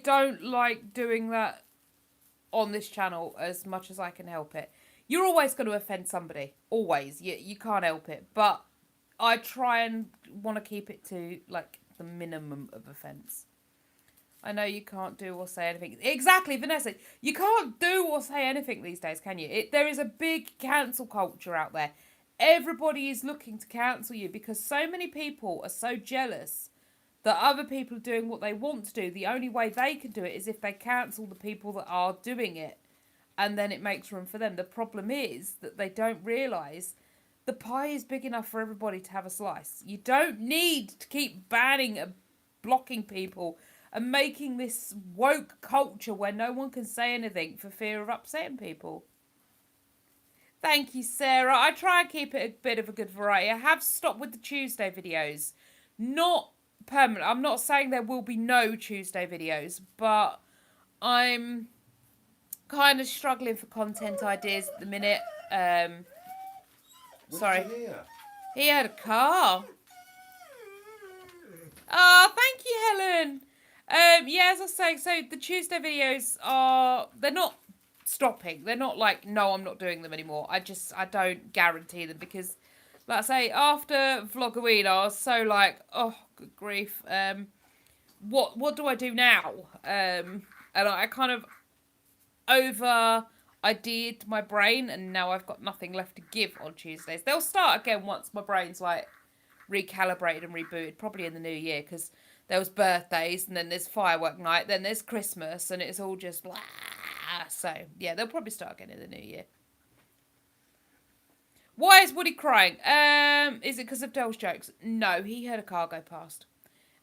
don't like doing that on this channel as much as I can help it. You're always going to offend somebody. Always. You can't help it. But I try and want to keep it to, like, the minimum of offence. I know you can't do or say anything. Exactly, Vanessa. You can't do or say anything these days, can you? There is a big cancel culture out there. Everybody is looking to cancel you because so many people are so jealous that other people are doing what they want to do. The only way they can do it is if they cancel the people that are doing it. And then it makes room for them. The problem is that they don't realise the pie is big enough for everybody to have a slice. You don't need to keep banning and blocking people and making this woke culture where no one can say anything for fear of upsetting people. Thank you, Sarah. I try and keep it a bit of a good variety. I have stopped with the Tuesday videos. Not permanent. I'm not saying there will be no Tuesday videos, but I'm kind of struggling for content ideas at the minute. Sorry. He had a car. Oh, thank you, Helen. Yeah, as I was saying, so the Tuesday videos they're not stopping. They're not like, no, I'm not doing them anymore. I don't guarantee them because, like I say, after Vlogoween, I was so like, oh, good grief. What do I do now? And I kind of over-ideated my brain, and now I've got nothing left to give on Tuesdays. They'll start again once my brain's like recalibrated and rebooted, probably in the new year, because there was birthdays, and then there's firework night, then there's Christmas, and it's all just blah. So, yeah, they'll probably start again in the new year. Why is Woody crying? Is it because of Dell's jokes? No, he heard a car go past.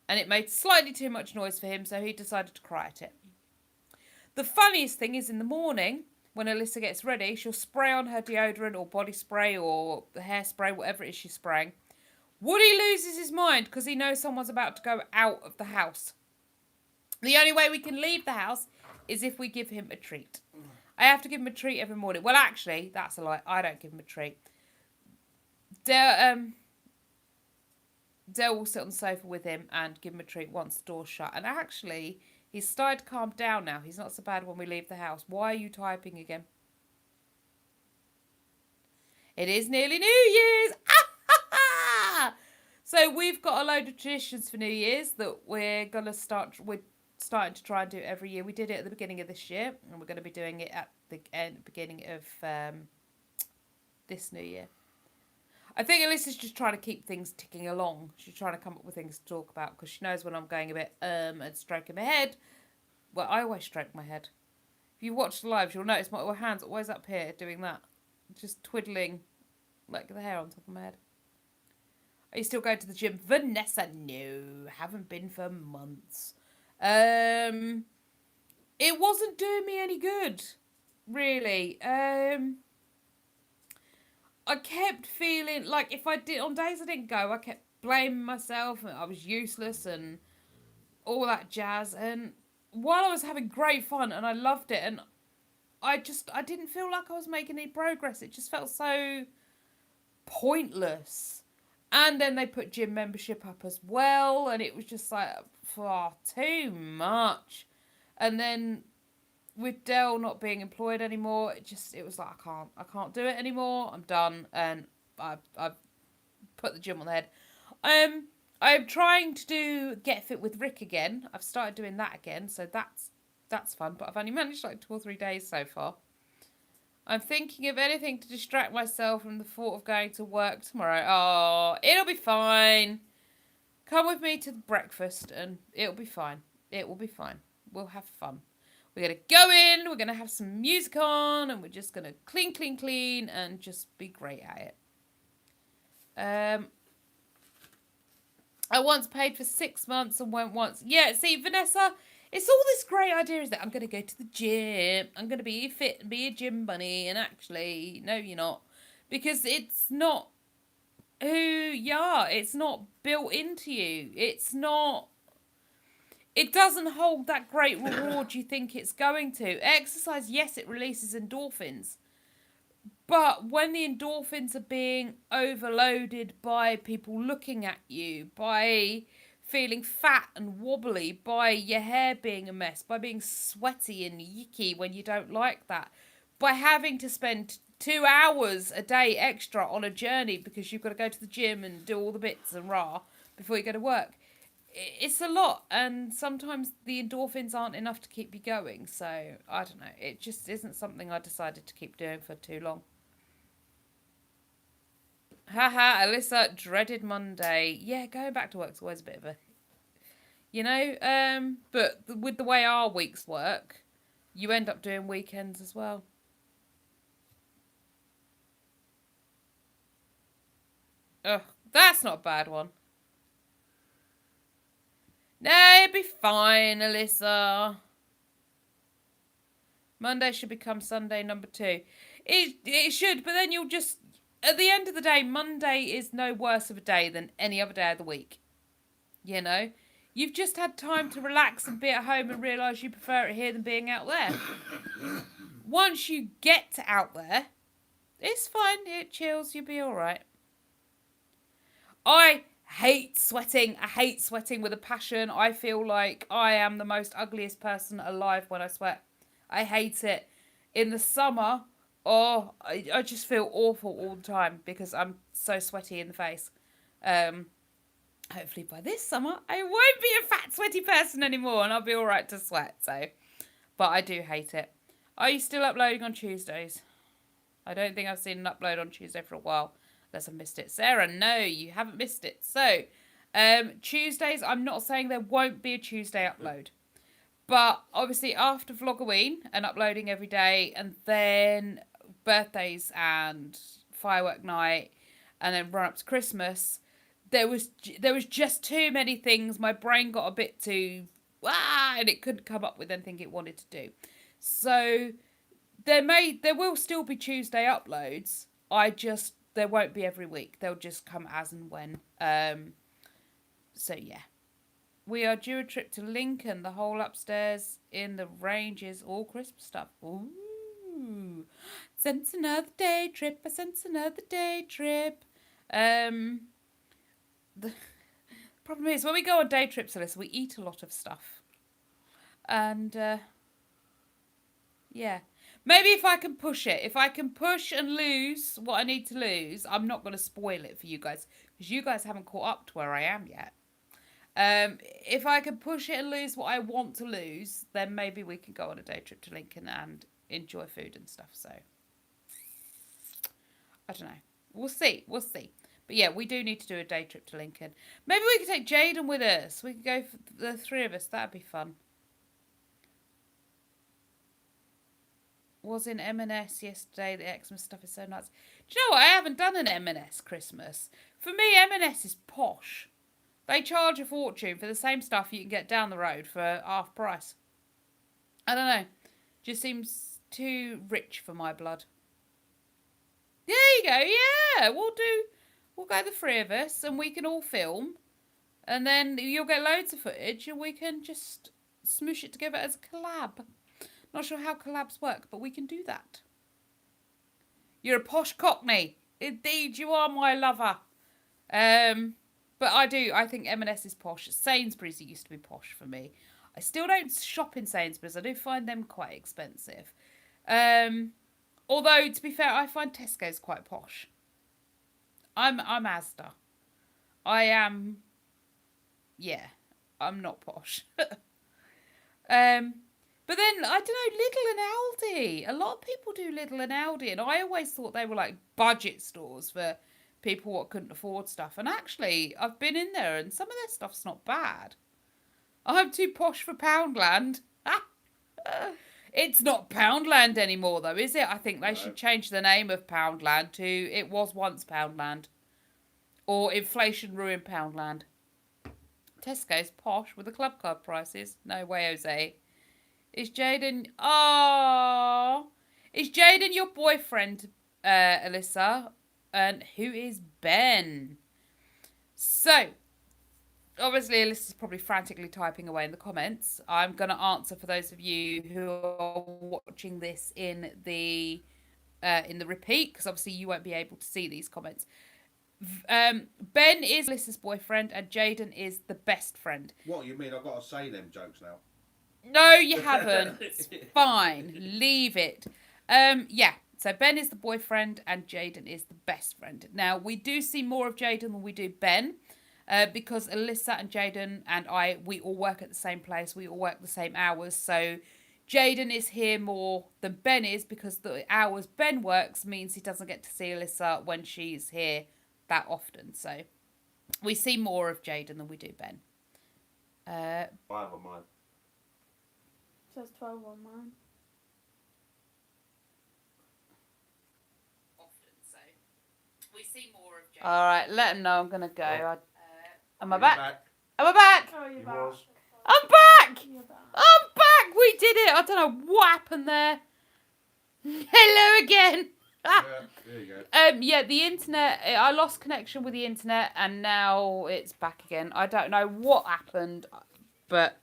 And it made slightly too much noise for him, so he decided to cry at it. The funniest thing is in the morning, when Alyssa gets ready, she'll spray on her deodorant or body spray or hairspray, whatever it is she's spraying. Woody loses his mind because he knows someone's about to go out of the house. The only way we can leave the house is if we give him a treat. I have to give him a treat every morning. Well, actually, that's a lie. I don't give him a treat. Dale will sit on the sofa with him and give him a treat once the door's shut. And actually, he's started to calm down now. He's not so bad when we leave the house. Why are you typing again? It is nearly New Year's. So we've got a load of traditions for New Year's that we're starting to try and do every year. We did it at the beginning of this year, and we're going to be doing it at the beginning of this New Year. I think Alyssa's just trying to keep things ticking along. She's trying to come up with things to talk about because she knows when I'm going a bit and stroking my head. Well, I always stroke my head. If you watch the lives, you'll notice my hand's always up here doing that. Just twiddling like the hair on top of my head. Are you still going to the gym? Vanessa, no. Haven't been for months. It wasn't doing me any good, really. I kept feeling like on days I didn't go, I kept blaming myself and I was useless and all that jazz. And while I was having great fun and I loved it, and I didn't feel like I was making any progress. It just felt so pointless. And then they put gym membership up as well, and it was just like far too much. And then with Dell not being employed anymore, it was like I can't do it anymore. I'm done, and I've put the gym on the head. I'm trying to get fit with Rick again. I've started doing that again, so that's fun. But I've only managed like 2 or 3 days so far. I'm thinking of anything to distract myself from the thought of going to work tomorrow. Oh, it'll be fine. Come with me to the breakfast and it'll be fine. It will be fine. We'll have fun. We're going to go in, we're going to have some music on, and we're just going to clean, and just be great at it. I once paid for 6 months and went once. Yeah, see, Vanessa, it's all this great idea is that I'm going to go to the gym, I'm going to be fit and be a gym bunny, and actually, no, you're not. Because it's not who you are. It's not built into you. It doesn't hold that great reward you think it's going to. Exercise, yes, it releases endorphins. But when the endorphins are being overloaded by people looking at you, by feeling fat and wobbly, by your hair being a mess, by being sweaty and yicky when you don't like that, by having to spend 2 hours a day extra on a journey because you've got to go to the gym and do all the bits and rah before you go to work. It's a lot, and sometimes the endorphins aren't enough to keep you going. So, I don't know. It just isn't something I decided to keep doing for too long. Haha, Alyssa, dreaded Monday. Yeah, going back to work's always a bit of a... but with the way our weeks work, you end up doing weekends as well. Ugh, that's not a bad one. No, it'd be fine, Alyssa. Monday should become Sunday number 2. It should, but then you'll just... At the end of the day, Monday is no worse of a day than any other day of the week. You know? You've just had time to relax and be at home and realise you prefer it here than being out there. Once you get out there, it's fine. It chills. You'll be alright. I hate sweating. I hate sweating with a passion. I feel like I am the most ugliest person alive when I sweat. I hate it. In the summer, I just feel awful all the time because I'm so sweaty in the face. Hopefully by this summer, I won't be a fat, sweaty person anymore and I'll be all right to sweat. But I do hate it. Are you still uploading on Tuesdays? I don't think I've seen an upload on Tuesday for a while. Unless I've missed it. Sarah, no, you haven't missed it. So, Tuesdays, I'm not saying there won't be a Tuesday upload. But obviously after Vlogoween and uploading every day, and then birthdays and firework night, and then run up to Christmas, there was just too many things. My brain got a bit too and it couldn't come up with anything it wanted to do. So there will still be Tuesday uploads. There won't be every week. They'll just come as and when. So yeah. We are due a trip to Lincoln. The whole upstairs in the range is all Christmas stuff. Ooh. Sense another day trip. I sense another day trip. The problem is, when we go on day trips, Alyssa, we eat a lot of stuff. And, yeah. Maybe if I can push it. If I can push and lose what I need to lose, I'm not going to spoil it for you guys. Because you guys haven't caught up to where I am yet. If I can push it and lose what I want to lose, then maybe we can go on a day trip to Lincoln and enjoy food and stuff. So, I don't know. We'll see. But yeah, we do need to do a day trip to Lincoln. Maybe we could take Jaden with us. We could go for the 3 of us. That'd be fun. Was in M&S yesterday. The Xmas stuff is so nuts. Do you know what? I haven't done an M&S Christmas. For me, M&S is posh. They charge a fortune for the same stuff you can get down the road for half price. I don't know. Just seems too rich for my blood. There you go. Yeah, we'll go the 3 of us and we can all film. And then you'll get loads of footage and we can just smoosh it together as a collab. Not sure how collabs work, but we can do that. You're a posh cockney. Indeed, you are my lover. But I think M&S is posh. Sainsbury's used to be posh for me. I still don't shop in Sainsbury's. I do find them quite expensive. Although, to be fair, I find Tesco's quite posh. I'm Asda. I am, yeah, I'm not posh. But then, I don't know, Lidl and Aldi. A lot of people do Lidl and Aldi, and I always thought they were like budget stores for people what couldn't afford stuff. And actually, I've been in there, and some of their stuff's not bad. I'm too posh for Poundland. It's not Poundland anymore, though, is it? I think they should change the name of Poundland to It Was Once Poundland. Or Inflation Ruined Poundland. Tesco's posh with the club card prices. No way, Jose. Is Jaden... Oh, is Jaden your boyfriend, Alyssa? And who is Ben? So, obviously, Alyssa's probably frantically typing away in the comments. I'm going to answer for those of you who are watching this in the repeat, because obviously you won't be able to see these comments. Ben is Alyssa's boyfriend, and Jaden is the best friend. What, you mean I've got to say them jokes now? No, you haven't. It's fine. Leave it. Yeah. So Ben is the boyfriend and Jaden is the best friend. Now, we do see more of Jaden than we do Ben. Because Alyssa and Jaden and we all work at the same place. We all work the same hours. So Jaden is here more than Ben is, because the hours Ben works means he doesn't get to see Alyssa when she's here that often. So we see more of Jaden than we do Ben. 5 on mine. It says 12 on mine. Often, so we see more of Jaden. All right, let him know I'm gonna go. Am I back? Am I back? Oh, you're He back. was. I'm back! You're back. I'm back! We did it! I don't know what happened there. Hello again! Yeah, there you go. Yeah, the internet, I lost connection with the internet and now it's back again. I don't know what happened, but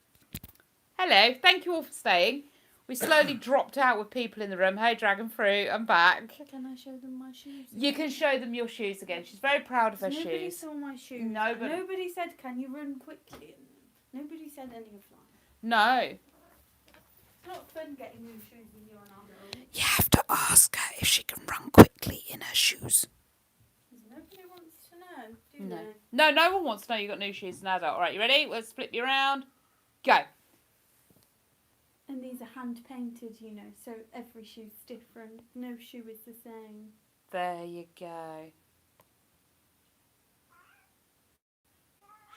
hello, thank you all for staying. We slowly dropped out with people in the room. Hey, Dragon Fruit, I'm back. Can I show them my shoes? You can show them your shoes again. She's very proud of her Nobody shoes. saw my shoes. Nobody said, can you run quickly in them? Nobody said any of that. No. It's not fun getting new shoes when you're an adult. You have to ask her if she can run quickly in her shoes. Nobody wants to know, do No. they? No one wants to know you got new shoes as an adult. All right, you ready? Let's flip you around. Go. And these are hand painted, you know, so every shoe's different. No shoe is the same. There you go.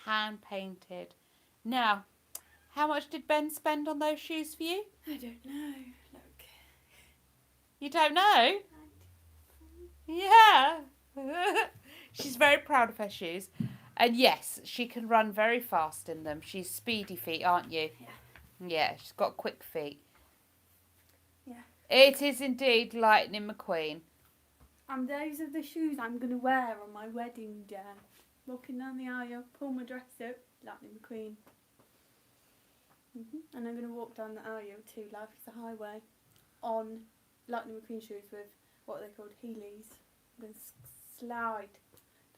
Hand painted. Now, how much did Ben spend on those shoes for you? I don't know. Look. You don't know? Yeah. She's very proud of her shoes. And yes, she can run very fast in them. She's speedy feet, aren't you? Yeah. Yeah, she's got quick feet. Yeah. It is indeed Lightning McQueen. And those are the shoes I'm going to wear on my wedding day. Walking down the aisle, pull my dress up, Lightning McQueen. And I'm going to walk down the aisle to Life's the Highway on Lightning McQueen shoes with what are they called, Heelys. I'm going to slide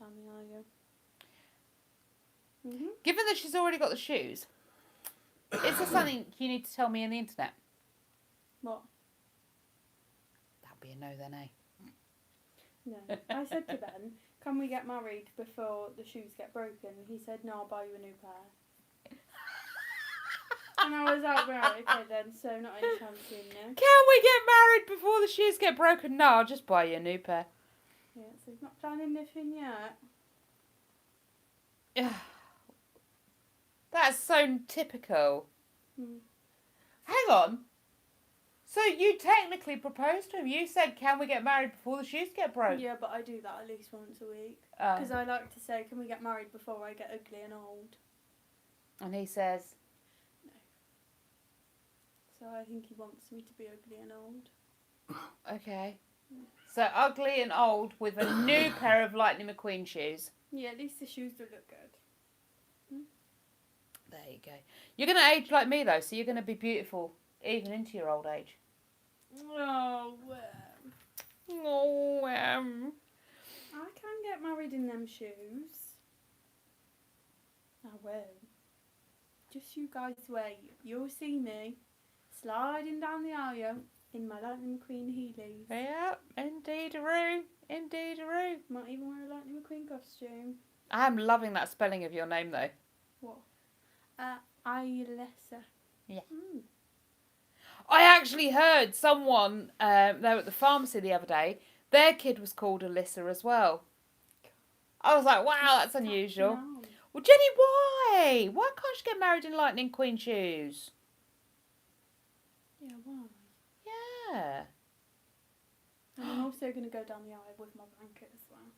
down the aisle. Given that she's already got the shoes, is there something you need to tell me on the internet? What? That'll be a no then, eh? No. I said to Ben, can we get married before the shoes get broken? He said, no, I'll buy you a new pair. And I was like, right, okay then, so not anytime soon, no? Can we get married before the shoes get broken? No, I'll just buy you a new pair. Yeah, so he's not planning anything yet. That's so typical. Hmm. Hang on. So you technically proposed to him. You said, can we get married before the shoes get broken? Yeah, but I do that at least once a week. Oh. Because I like to say, can we get married before I get ugly and old? And he says... No. So I think he wants me to be ugly and old. Okay. So ugly and old with a new pair of Lightning McQueen shoes. Yeah, at least the shoes will look good. There you go. You're going to age like me, though, so you're going to be beautiful even into your old age. Oh, Oh, I can get married in them them shoes. I will. Just you guys wait. You'll see me sliding down the aisle in my Lightning McQueen Heelys. Yep, indeed-a-roo. Indeed-a-roo. Might even wear a Lightning McQueen costume. I am loving that spelling of your name, though. What? Ailesa. Yeah. Mm. I actually heard someone, they were at the pharmacy the other day, their kid was called Alyssa as well. I was like, wow, that's unusual. No. Well, Jenny, why? Why can't she get married in Lightning Queen shoes? Yeah, why? Yeah. And I'm also going to go down the aisle with my blanket as well.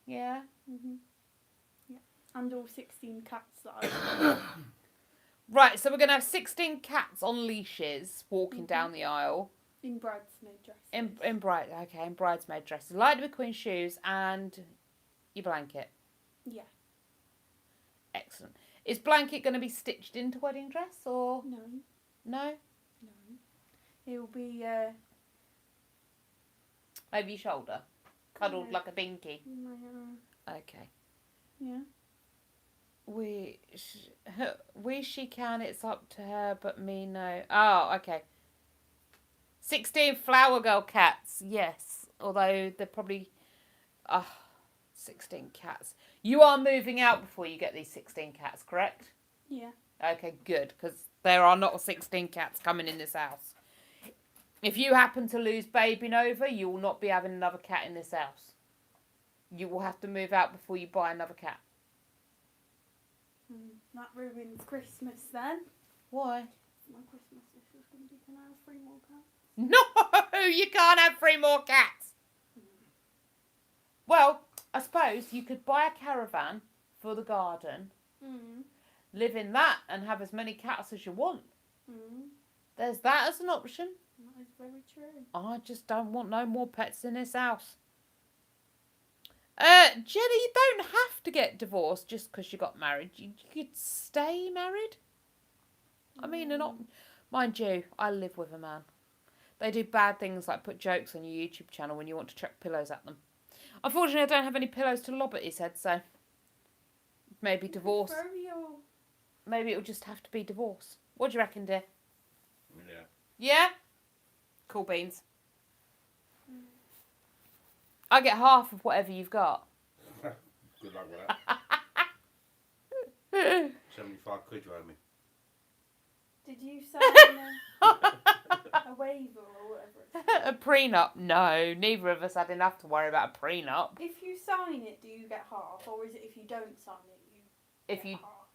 Yeah. Yeah. And all 16 cats that I Right, so we're going to have 16 cats on leashes walking down the aisle. in bridesmaid dresses. In bridesmaid dresses. Lightning McQueen shoes and your blanket. Yeah. Excellent. Is blanket going to be stitched into wedding dress or No. no? No. It'll be Over your shoulder, cuddled Yeah. like a binky. Okay. Yeah. She can. It's up to her, but me no. Oh, okay. 16 flower girl cats. Yes, although they're probably 16 cats. You are moving out before you get these 16 cats, correct? Yeah. Okay, good, because there are not 16 cats coming in this house. If you happen to lose Baby Nova, you will not be having another cat in this house. You will have to move out before you buy another cat. That ruins Christmas then. Why? My Christmas wish was going to be, can I have 3 more cats? No, you can't have 3 more cats. Well, I suppose you could buy a caravan for the garden, live in that, and have as many cats as you want. There's that as an option. That is very true. I just don't want no more pets in this house. Jenny, you don't have to get divorced just because you got married. You could stay married. I mean, they're not... Mind you, I live with a man. They do bad things like put jokes on your YouTube channel when you want to chuck pillows at them. Unfortunately, I don't have any pillows to lob at his head, so... Maybe divorce. Maybe it'll just have to be divorce. What do you reckon, dear? Yeah. Yeah? Cool beans. I get half of whatever you've got. Good luck with that. 75 quid you owe me. Did you sign a waiver or whatever it's called? A prenup? No, neither of us had enough to worry about a prenup. If you sign it, do you get half? Or is it if you don't sign it, you If get you, half?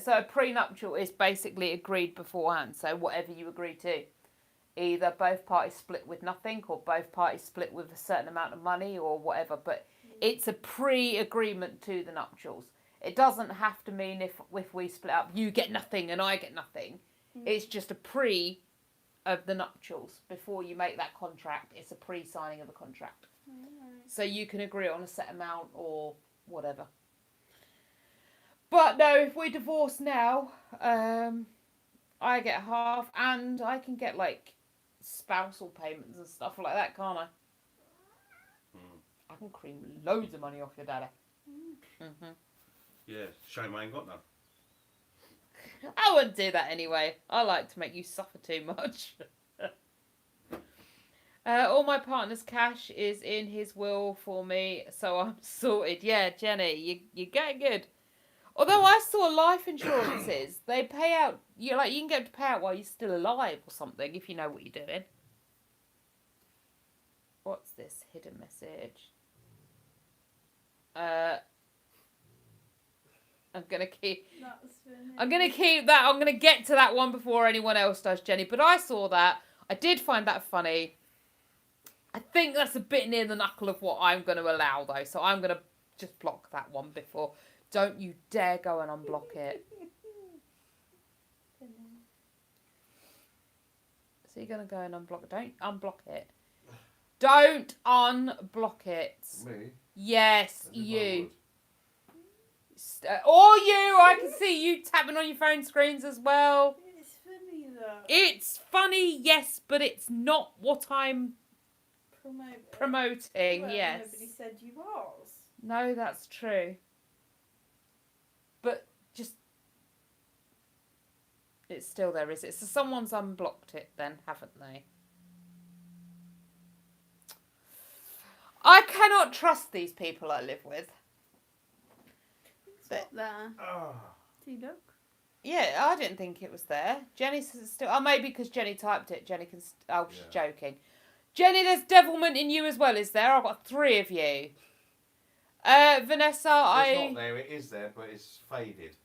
so a prenuptial is basically agreed beforehand. So whatever you agree to, either both parties split with nothing, or both parties split with a certain amount of money, or whatever. But it's a pre-agreement to the nuptials. It doesn't have to mean if we split up, you get nothing and I get nothing. It's just a pre of the nuptials before you make that contract. It's a pre-signing of the contract. So you can agree on a set amount or whatever. But no, if we divorce now, I get half, and I can get like spousal payments and stuff like that, can't I? I can cream loads of money off your daddy. Yeah, shame I ain't got none. I wouldn't do that anyway. I like to make you suffer too much. All my partner's cash is in his will for me, so I'm sorted. Yeah, Jenny, you get good. Although I saw life insurances, they pay out. You can get to pay out while you're still alive or something if you know what you're doing. What's this hidden message? I'm gonna keep that. I'm gonna get to that one before anyone else does, Jenny. But I saw that. I did find that funny. I think that's a bit near the knuckle of what I'm going to allow, though. So I'm going to just block that one before. Don't you dare go and unblock it. So you're going to go and unblock it. Don't unblock it. Don't unblock it. Me? Yes, I did my you. word. Or you. I can see you tapping on your phone screens as well. It's funny though. It's funny, yes, but it's not what I'm promoting, Well, yes. Nobody said you was. No, that's true. But just it's still there, is it? So someone's unblocked it then, haven't they? I cannot trust these people I live with. It's not there. Oh. See, look. Yeah, I didn't think it was there. Jenny says it's still... Oh, maybe because Jenny typed it. Jenny can... Oh, she's Yeah. joking. Jenny, there's devilment in you as well, is there? I've got 3 of you. Vanessa, It's not there. It is there, but it's faded,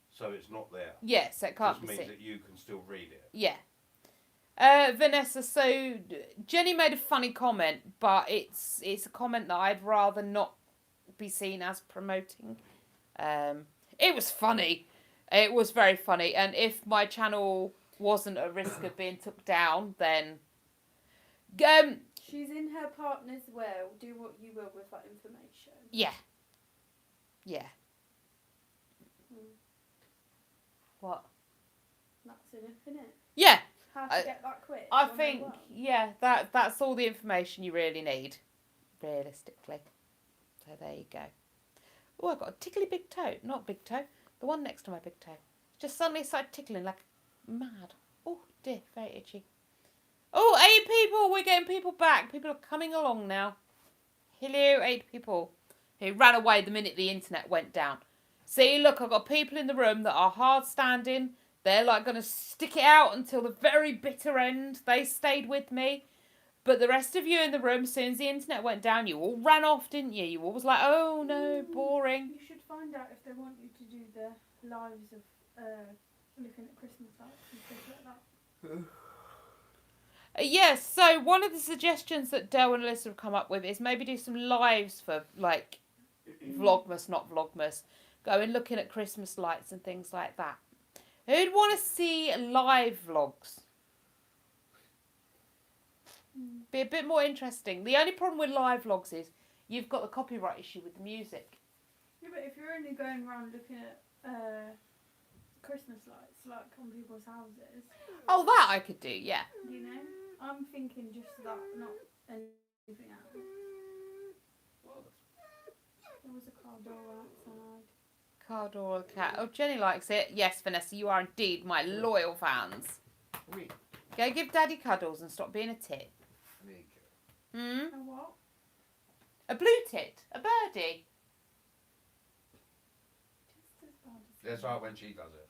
so it's not there. Yes, it can't Just be means seen. that you can still read it. Yeah. Vanessa, so Jenny made a funny comment, but it's a comment that I'd rather not be seen as promoting. It was funny. It was very funny, and if my channel wasn't at risk of being took down, then She's in her partner's will. Do what you will with that information. yeah. Mm. What? That's enough, isn't it? Yeah. How to get that quick? I 101. think that's all the information you really need, realistically. So there you go. Oh, I've got a tickly big toe. Not big toe. The one next to my big toe. Just suddenly started tickling like mad. Oh dear, very itchy. Oh, 8 people. We're getting people back. People are coming along now. Hello, 8 people who ran away the minute the internet went down. See, look, I've got people in the room that are hard standing. They're like going to stick it out until the very bitter end. They stayed with me. But the rest of you in the room, as soon as the internet went down, you all ran off, didn't you? You all was like, oh no, boring. You should find out if they want you to do the lives of looking at Christmas lights and stuff like that. Yes, so one of the suggestions that Del and Alyssa have come up with is maybe do some lives for, like, Vlogmas, not Vlogmas. Going looking at Christmas lights and things like that. Who'd want to see live vlogs? Be a bit more interesting. The only problem with live vlogs is you've got the copyright issue with the music. Yeah, but if you're only going around looking at Christmas lights, like on people's houses, Oh, that I could do, yeah. you know, I'm thinking just that, not anything else. There was a car door outside. Car door or the cat. Oh, Jenny likes it. Yes, Vanessa, you are indeed my loyal fans. Oui. Go give Daddy cuddles and stop being a tit. There you Hmm? A what? A blue tit. A birdie. Just as bad as That's right when she does it.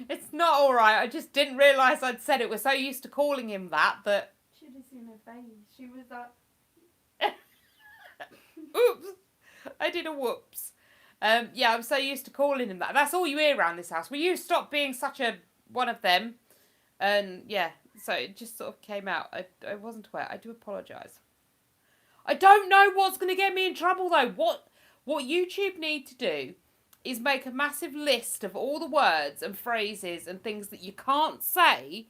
It's not alright. I just didn't realise I'd said it. We're so used to calling him that. Should have seen her face. She was like, Oops. I did a whoops. Yeah, I'm so used to calling him that. That's all you hear around this house. Will you stop being such a one of them? And yeah, so it just sort of came out. I wasn't aware. I do apologise. I don't know what's going to get me in trouble though. What YouTube need to do is make a massive list of all the words and phrases and things that you can't say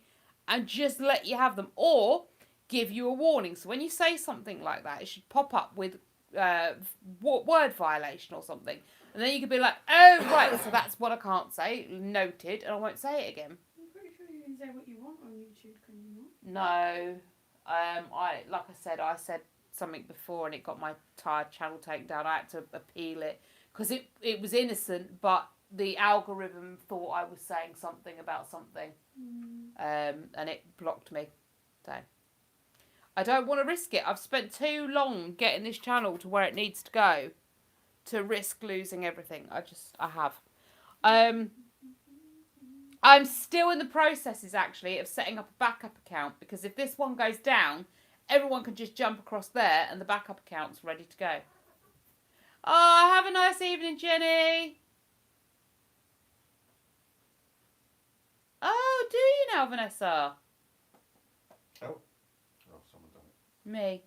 and just let you have them, or give you a warning. So when you say something like that, it should pop up with word violation or something. And then you could be like, oh, right, so that's what I can't say. Noted, and I won't say it again. I'm pretty sure you can say what you want on YouTube, can you not? No. I said something before and it got my entire channel taken down. I had to appeal it because it was innocent, but the algorithm thought I was saying something about something. And it blocked me. So I don't want to risk it. I've spent too long getting this channel to where it needs to go to risk losing everything. I have. I'm still in the processes actually of setting up a backup account, because if this one goes down, everyone can just jump across there and the backup account's ready to go. Oh, have a nice evening, Jenny. Oh, do you now, Vanessa? Oh, someone done it. Me.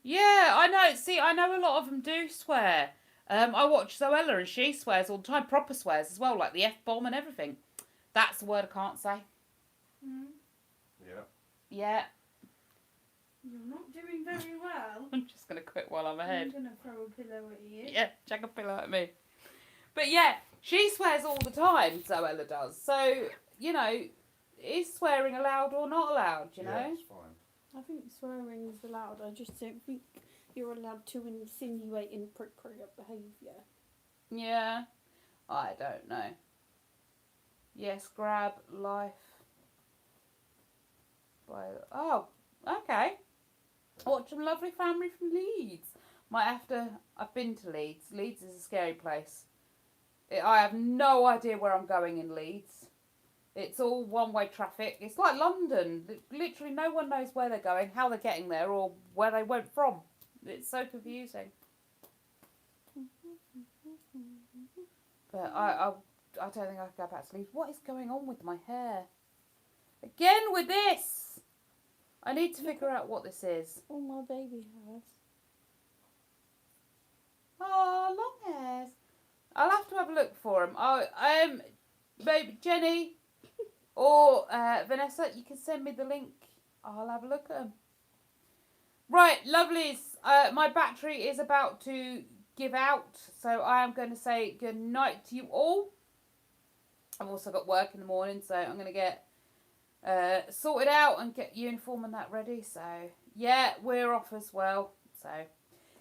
Yeah, I know. See, I know a lot of them do swear. I watch Zoella and she swears all the time. Proper swears as well, like the F-bomb and everything. That's the word I can't say. Yeah. Yeah. You're not doing very well. I'm just going to quit while I'm ahead. I'm going to throw a pillow at you. Yeah, chuck a pillow at me. But yeah, she swears all the time, Zoella does. So, you know, is swearing allowed or not allowed, you know? Yeah, it's fine. I think swearing is allowed. I just don't think you're allowed to insinuate inappropriate behaviour. Yeah. I don't know. Yes, grab life. Oh, okay. Watch a lovely family from Leeds. I've been to Leeds. Leeds is a scary place. I have no idea where I'm going in Leeds. It's all one-way traffic. It's like London. Literally no one knows where they're going, how they're getting there, or where they went from. It's so confusing. But I don't think I can go back to Leeds. What is going on with my hair? Again with this! I need to figure out what this is. All my baby hairs. Oh, long hairs. I'll have to have a look for them. Maybe Jenny or Vanessa, you can send me the link. I'll have a look at them. Right, lovelies. My battery is about to give out, so I am going to say good night to you all. I've also got work in the morning, so I'm going to get sorted out and get uniform and that ready. So yeah, we're off as well. So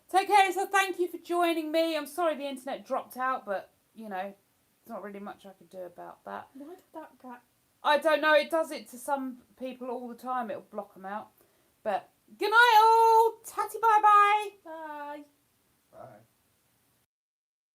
take care. So thank you for joining me. I'm sorry the internet dropped out, but you know, there's not really much I could do about that. Why did that cat? I don't know. It does it to some people all the time. It'll block them out. But good night all. Tatty bye bye.